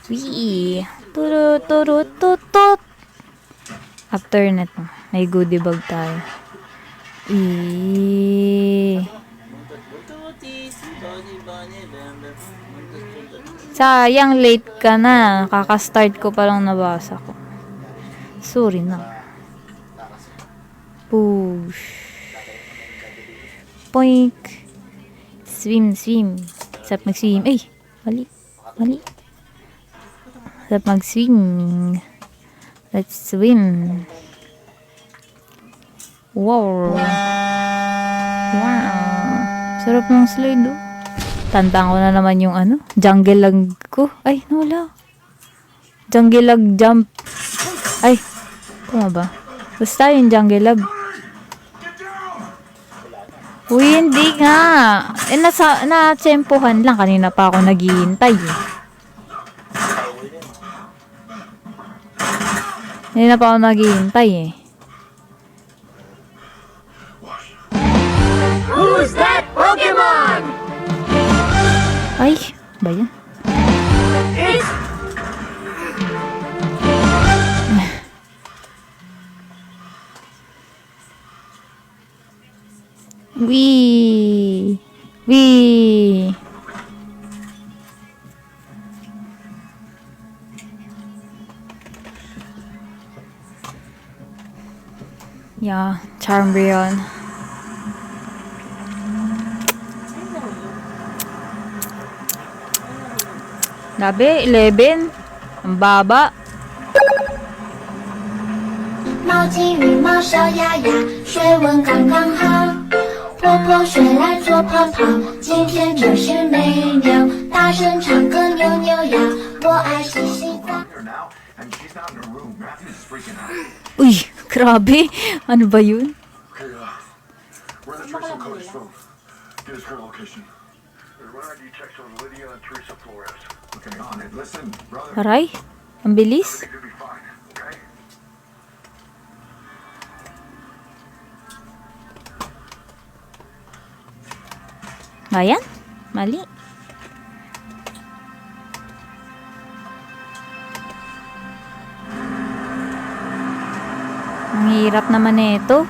Wee! Turut, turut, tutut. After neto, may Godebag tayo. Sayang, late ka na. Kaka-start ko pa lang nabasa ko. Sorry na. Push. Poink. Swim, swim. Sarap mag-swim. Ay, mali. Mali. Sarap mag-swim. Let's swim. Wow. Wow. Sarap ng slide, oh. Tandaan ko na naman yung ano, jungle lag ko. Ay, nawala. Jungle lag jump. Ay, tama ba? Basta yung jungle lag. Uy, hindi nga. Eh, na-tsempohan lang. Kanina pa ako naghihintay. Kanina pa ako naghihintay eh. Who's that Pokemon? Ay, ba yan? Wee! Wee! Yeah, Charmeleon. Grabe, 11. Ang baba. 猫金羽毛小鸭鸭，水温刚刚好。婆婆睡来做泡泡，今天真是美妙。大声唱歌扭扭腰，我爱洗洗澡。 Here now, and she's not in her room. Matthew's freaking out. Uy, grabe. Ano ba yun? Okay, we're in the Trace Cody's phone. Get us her location. Why don't you text on Lydia and Teresa Flores? Okay, on it. Listen, brother. Aray, ang bilis. Everything will be fine, okay? Ayan, mali. Ang hirap naman ito.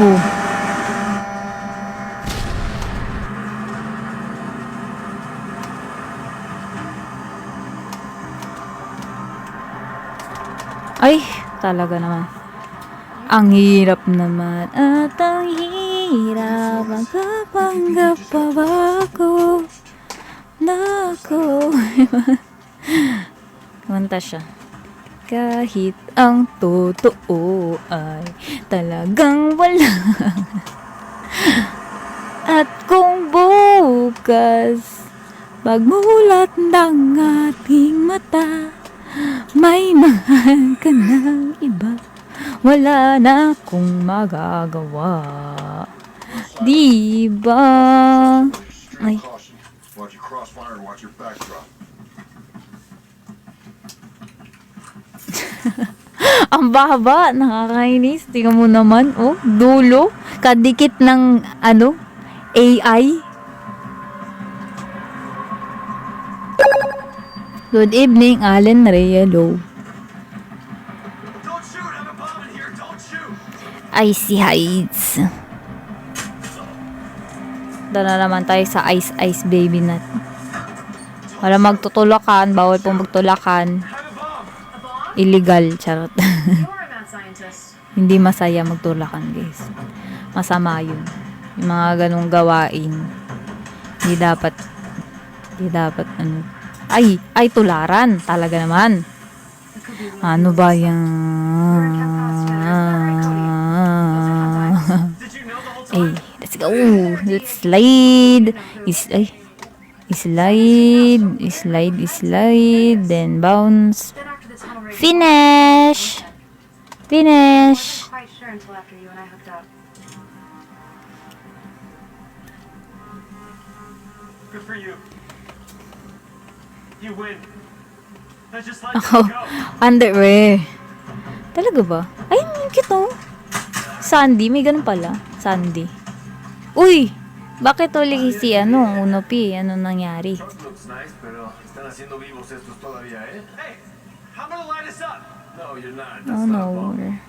Oh. Ay, talaga naman. Ang hirap naman at ang hirap ang kapanggap pa ba ko? Nako. Kumanta siya. Kahit ang totoo ay talagang wala. At kung bukas pagmulat ng ating mata, may mahal ka ng iba, wala na akong magagawa. Diba? Ay. Caution. Watch your crossfire and watch your backdrop. Ang baba, nakakainis. Tingnan mo naman, oh, dulo, kadikit ng, ano, AI. Good evening, Allen Reyelo. Don't shoot! I'm a bomb in here! Don't shoot! Icy Heights. Doon na naman tayo sa Ice Ice Baby natin. Wala magtutulakan, bawal pong magtulakan. Illegal, charot. You're a mad scientist. Hindi masaya magtulakan, guys. Masama yun. Yung mga ganong gawain. Hindi dapat, ano. Ay, tularan. Talaga naman. Ano ba yan? Ay, let's go. Let's slide. Slide. Then bounce. Then after the tunnel race, Finish. quite sure until after you and I hooked up. Good for you. You win. Let's just let Ako, them go. underwear. Talaga ba? Ay, ang cute oh. Sandy, may ganun pala. Sandy. Uy! Bakit uli si Unopi? Ano nangyari? Looks nice, pero están haciendo vivos estos todavía, ¿eh? Hey, I'm gonna line us up. No, you're not. Oh That's not a no. bomb.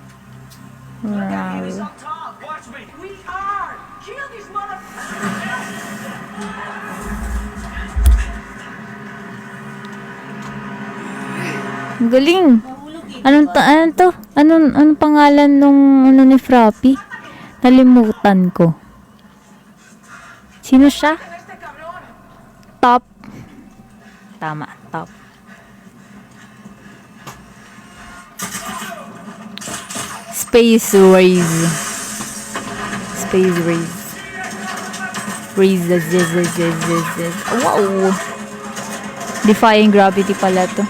Wow. Up top. Watch me. We are. Kill these motherfuckers. Ang galing. Ano to? Anong pangalan nung ni Frappy? Nalimutan ko. Sino siya? Top. Tama, top. Space Race. Space Race. Wow. Defying gravity pala to.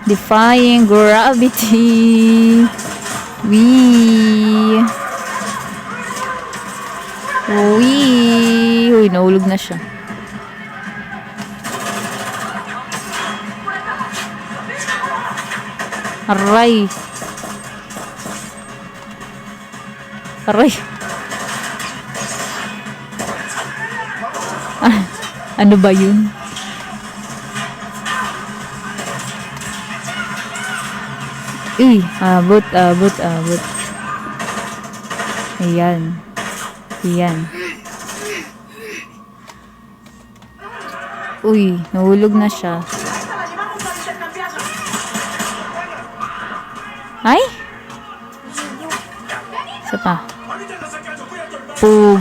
Defying gravity. Wee. Uy, nahulog na siya. Aray. Aray. Ah, ano ba yun? Abot. Ayan. Uy, nahulog na siya. Ay? Isa pa. Pug.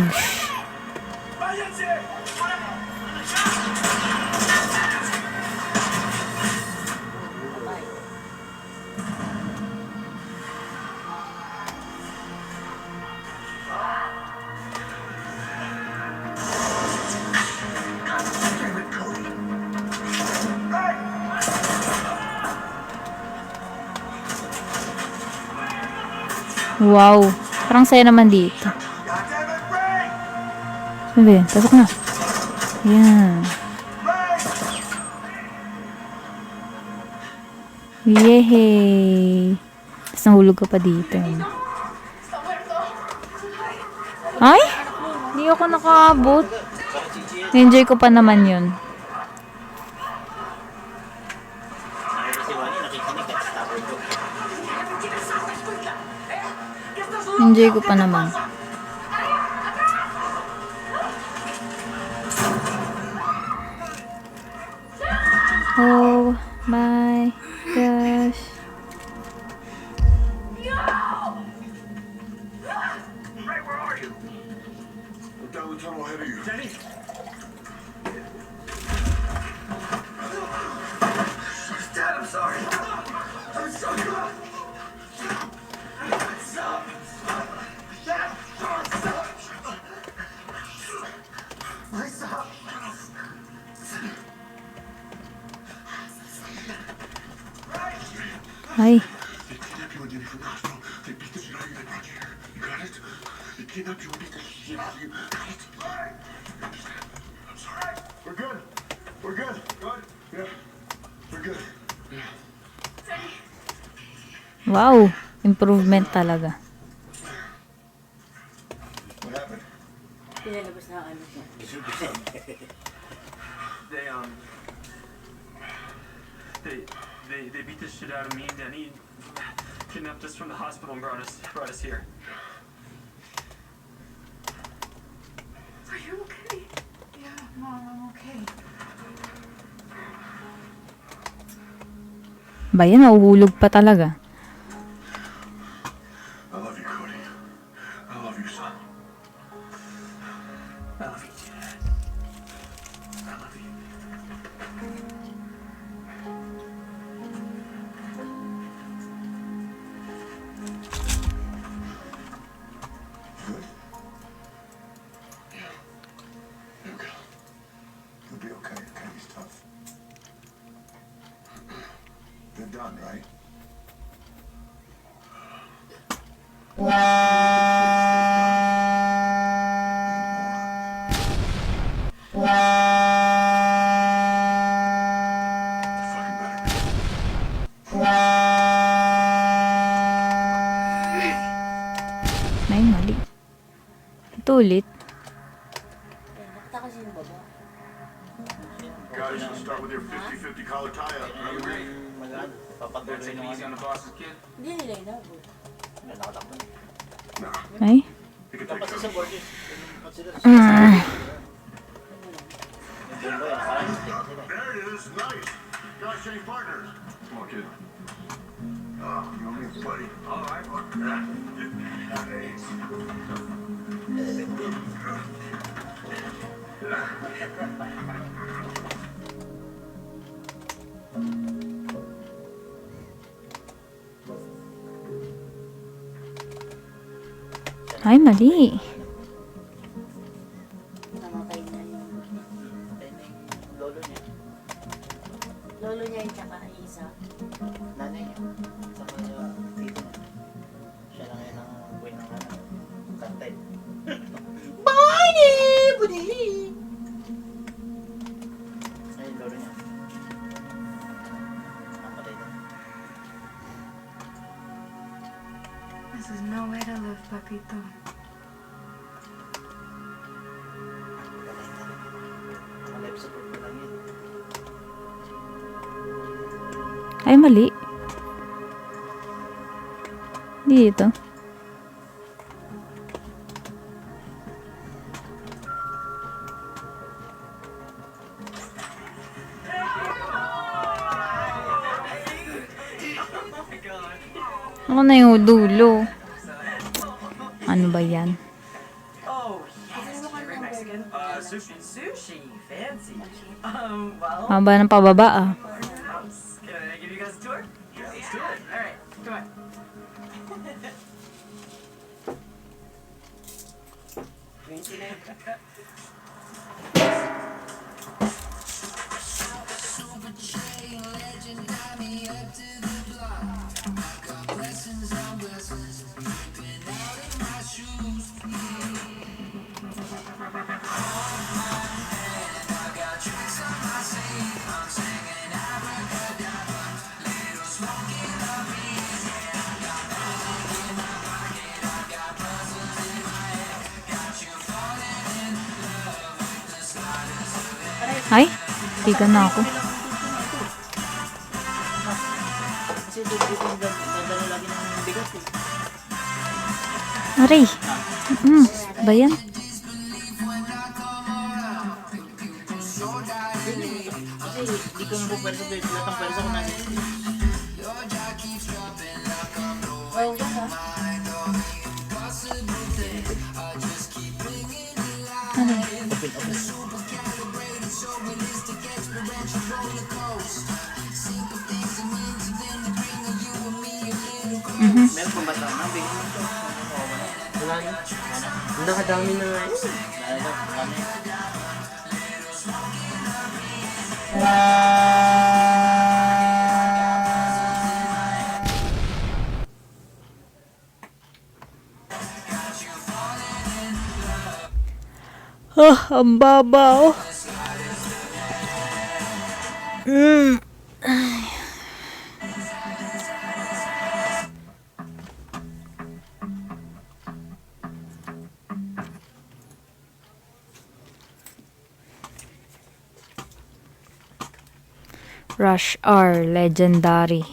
Wow. Parang saya naman dito. Sabi, pasok na. Yan. Yehey. Tapos nahulog ka pa dito. Ay! Hindi ako nakaabot. Enjoy ko pa naman yun. Si Wani nakikinig at tapos ko. Enjoy ko pa naman. Oh my gosh. Ray, where are you? I'm down the tunnel ahead of you. Jenny. Dad, I'm sorry. I'm sorry. Stop. Dad, stop. Stop. Ay. They kidnapped you and did it from the hospital. They beat the shit out of you. They brought you here. You got it? They kidnapped you and beat the shit out of you. Got it? You understand? I'm sorry. We're good. We're good. Good? Yeah. We're good. Yeah. Wow. Improvement talaga. What happened? They beat the shit out of me and Denny, kidnapped us from the hospital and brought us here. Are you okay? Yeah, Mom, I'm okay. Ba yan, nahuhulog pa talaga. I love you, Cody. I love you, son. I love you, Dad. I love you. Good? Yeah. Here we go. You'll be okay. Okay, he's tough. They're done, right? ulit. Guys, let's start with your 50-50 collar tie-up. Mag-ano, papatuloy Take it naman. easy on the boss's kid. May nakatakbo. Ay. You can Dapat take sa care board is, consider. Yung bimbo yun, nakaraan, hindi pa sila. There it is. Nice. Guys, change partners. Come on, kid. Oh, you know me, buddy. All right. Ay, mali. Namatay na yung Lolo niya. lolo niya yung tsaka isa. Nanay niya. Saka tito niya. Siya lang yan ang buhay ng anak. Kantay. Bani! Budi! Ay, lolo niya. Napatay na. This is no way to live, Papito. Mga life support ko lang yun. Ay, mali. Dito. Ako na yung dulo. Ano ba yan? Oh, yes, very Mexican. Sushi. Sushi, fancy. Well, Haba ng pababa ah. house. Can I give you guys a tour? Yeah, let's do it. All right, come on. Ay, tika na ako. Kasi doon dito yung dadala lagi ng bigas eh. Aray. Ba yan? Kasi di ko mo pwede doon. Lahat ng pwede ko nandito. Open, open. Meron pang bata na, bigyan mo ito. Wala na. Ang nakadami na nga yun. Wala na, wala na. Ang babaw. Rush R Legendary.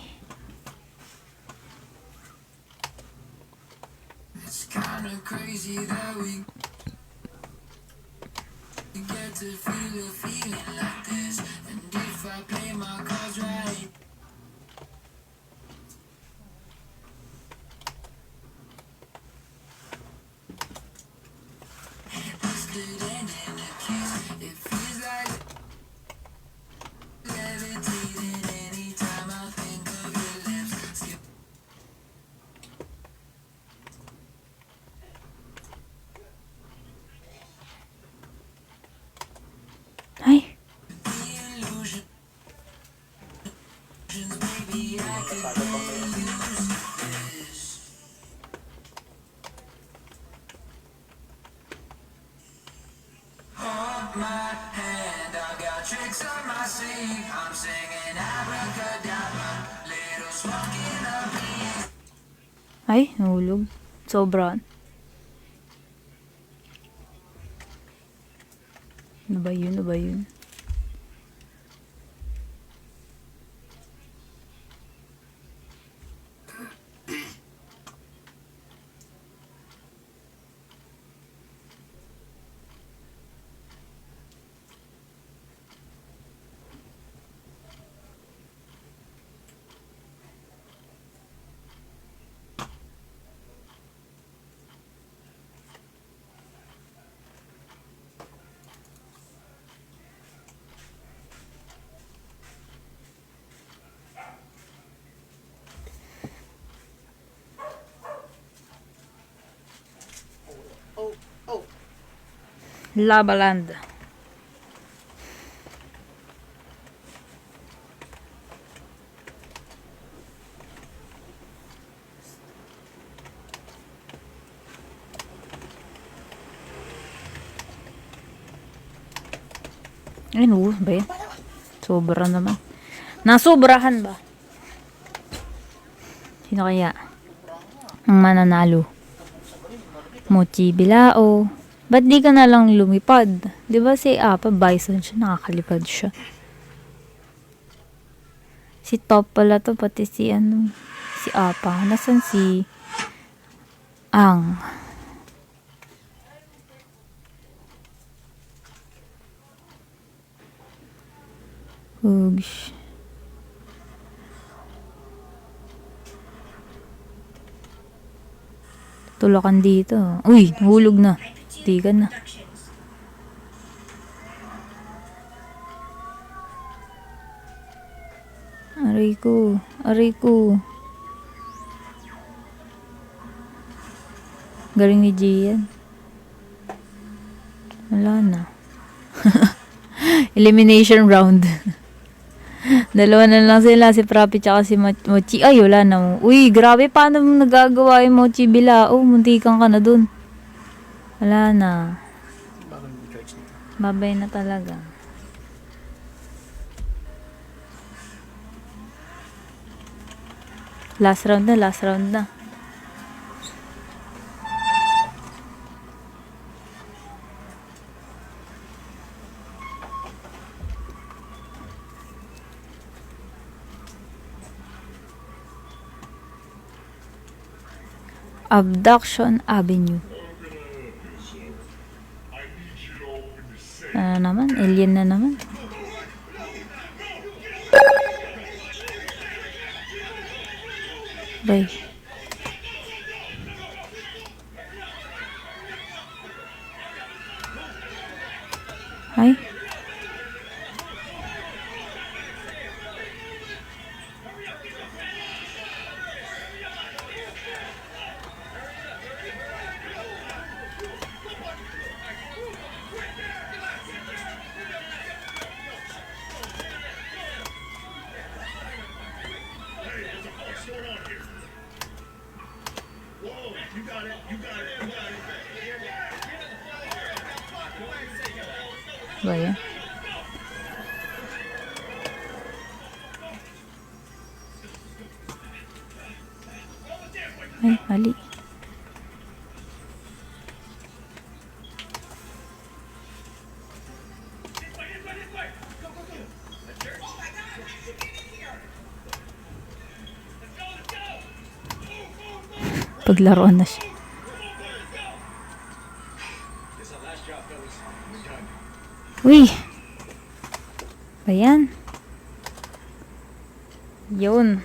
Ay. Ay, nahulog. Sobra. Ano ba yun? Ano ba yun? Lavaland. Ay, no, ba yan? Sobra naman. Nasobrahan ba? Sino kaya ang mananalo? Mochi Bilao. Ba't di ka na lang lumipad? Di ba si Apa, bison siya, nakakalipad siya. Si Top pala to, pati si ano, si Apa. Nasaan si Ang? Hugs. Tulakan dito. Uy, nahulog na. Tigan na. Aray ko. Aray ko. Galing ni Gian. Wala na. Elimination round. Dalawa na lang sila, si Prapi tsaka si Mochi. Ay, wala na. Uy, grabe, paano mo nagagawa yung Mochi Bilao? Muntikan ka na dun. Wala na. Babay na talaga. Last round na, last round na. Abduction Avenue. Ano naman? Alien na naman. Bye. Ay. Ba yan? Ay, mali. Paglaruan na siya. Uy! Ayan. Yun.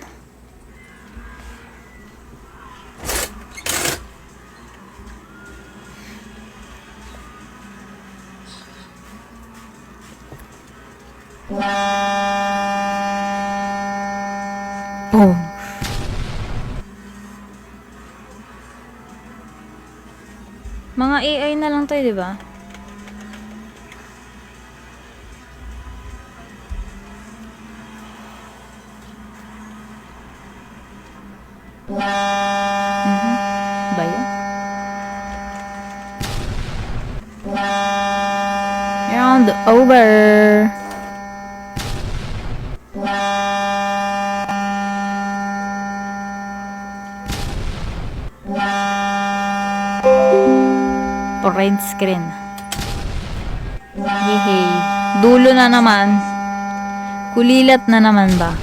Oh. Mga AI na lang tayo, di ba? Ba yun? Round over. Print screen. Yehey. dulo na naman. Kulilat na naman ba?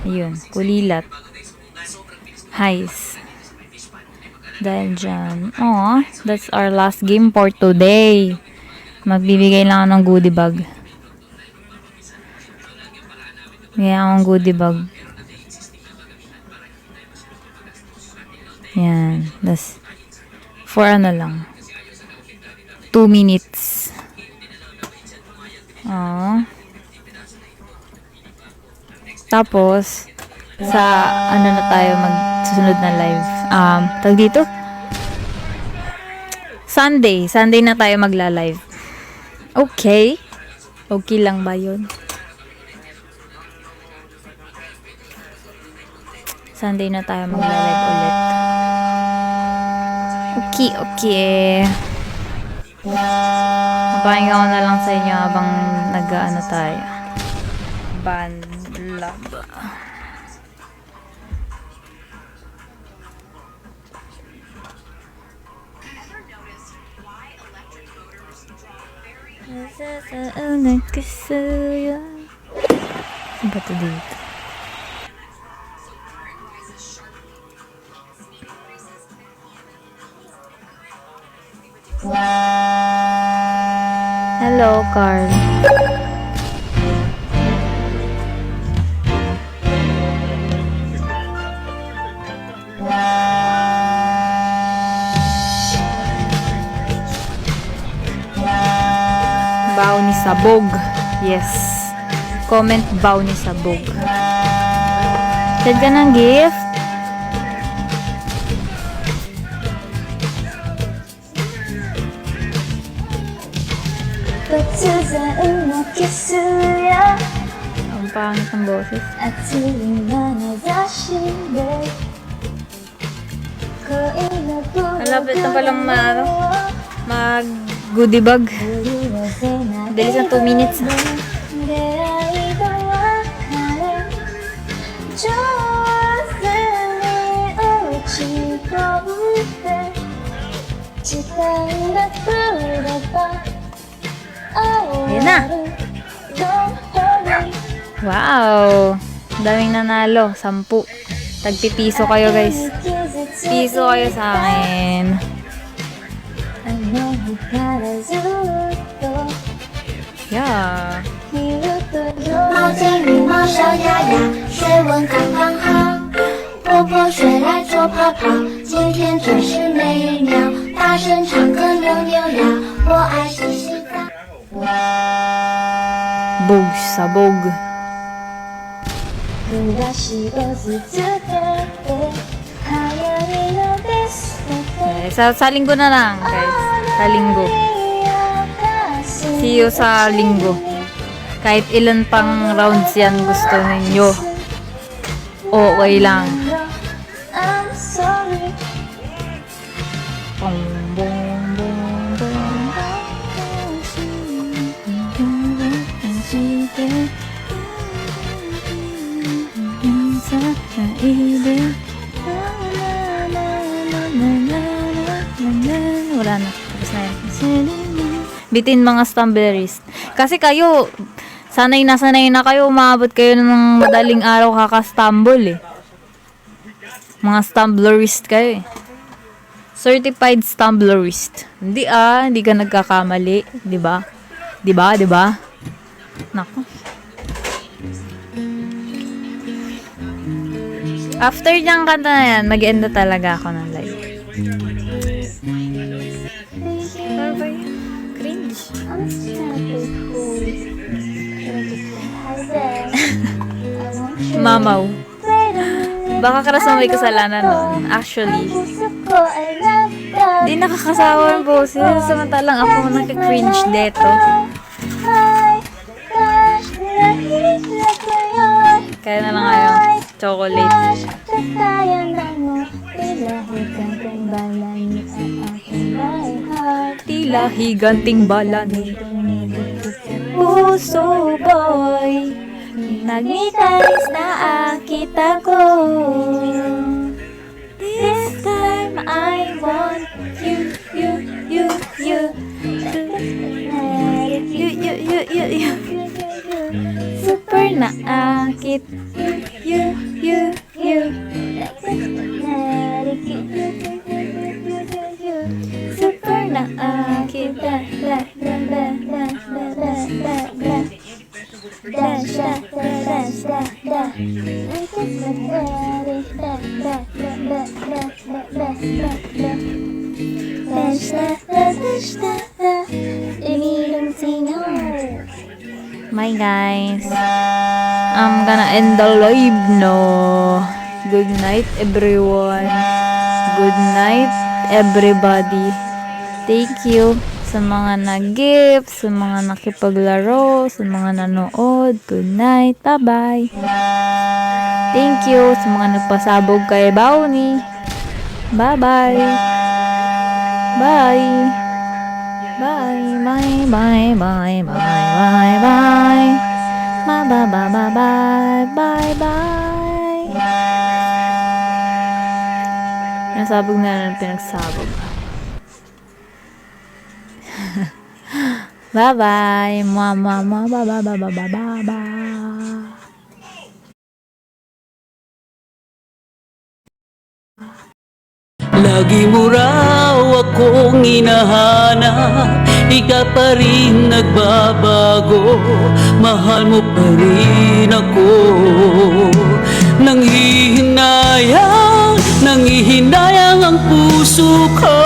Ayun, kulilat. Highs. Dahil dyan. Aw, that's our last game for today. Magbibigay lang ako ng goodie bag. Bigyan akong goodie bag. Yan. Das, for ano lang. 2 minutes. Oh. Tapos, sa ano na tayo magsusunod na live. Tag dito? Sunday. Sunday na tayo magla-live. Okay. Okay lang ba yun? Sunday na tayo magla-live ulit. Okay, okay. Napakinggan ko na lang sa inyo habang nag-ano tayo. Banlab. Ba ito dito? Hello, Carl. Baw ni Sabog. Yes. Comment baw ni Sabog. Send ka ng gift. Ang pangit ng boses. Malapit na palang mag goodie bag. Bilis ng 2 minutes. Ayan na. Wow. Daming nanalo. 10. Tagpipiso kayo, guys. Piso kayo sa akin. Yeah. 猫进浴猫小鸭鸭，水温刚刚好。婆婆睡来做泡泡，今天真是美妙。大声唱歌扭扭腰，我爱洗洗澡。 Bog, sabog. Sa linggo na lang, guys. Sa linggo. See you sa linggo. Kahit ilan pang rounds yan gusto ninyo. Okay lang. Bong, bong, bong, bong. Wala na. Tapos na yan. Bitin mga stumblerist. Kasi kayo, sanay na kayo, umabot kayo ng madaling araw kakastumble eh. Mga stumblerist kayo eh. Certified stumblerist. Hindi ka nagkakamali. Diba? Nako. After niyang kanta na yan, mag-end na talaga ako ng live. Cringe. Mamaw. Baka karasang may kasalanan nun. Actually, di nakakasawa ang boses. Samantalang ako nagka-cringe dito. Kaya na lang kayo. Chocolate. Tila higanting balani. Puso boy, nagmitalis na akita ko. This time I want you. You. Super naakit. You. Super naakit. My guys, I'm gonna end the live no. Good night everyone. Good night everybody. Thank you sa mga nag-gift, sa mga nakipaglaro, sa mga nanood. Good night. Bye-bye. Thank you sa mga nagpasabog kay Bounty. Bye-bye. Bye. Bye. Bye. Bye. Bye. Bye. Bye. Bye. Bye. Bye. Bye. Bye. Bye. Bye. Nasabog na lang pinagsabog. Bye-bye. Mama. Bye-bye. Lagi mo raw akong hinahanap, ikaw pa rin nagbabago, mahal mo pa rin ako. Nanghihinayang ang puso ko,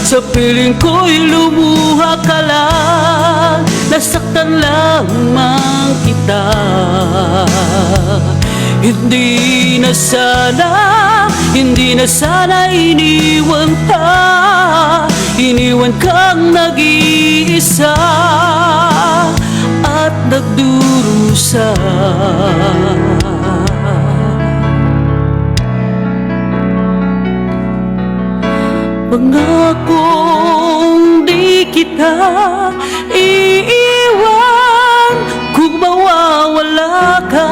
sa piling ko'y lumuha ka lang, nasaktan lamang kita. Hindi na sana iniwan kang nag-iisa at nagdurusa. Pangakong di kita iiwan kung mawawala ka.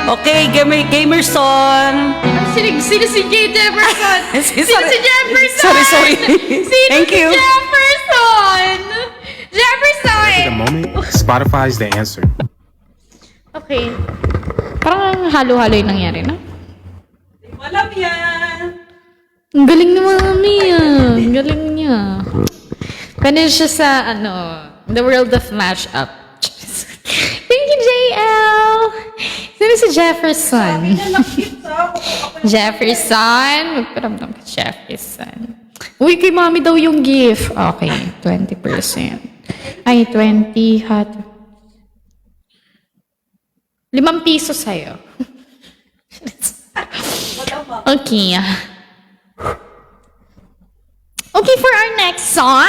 Okay, Gamerson. Sino si Jefferson? Sino si Jefferson? Sorry. Thank you. Jefferson! Take a moment. Spotify is the answer. Okay. Parang halo-halo yung nangyari, no? Walang yan. Ang galing ni Mami, ah. Ang galing niya. Ganun siya sa, The World of Mashup. Thank you, JL! Sino si Jefferson? Jefferson? Magparamdam ka, Jefferson. Uy, kay Mami daw yung gift. Okay, 20%. Ay, 20 hat. 5 piso sa'yo. Okay. Okay, for our next song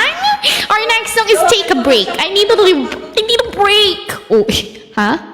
is Take a Break. I need a break. Oh, huh?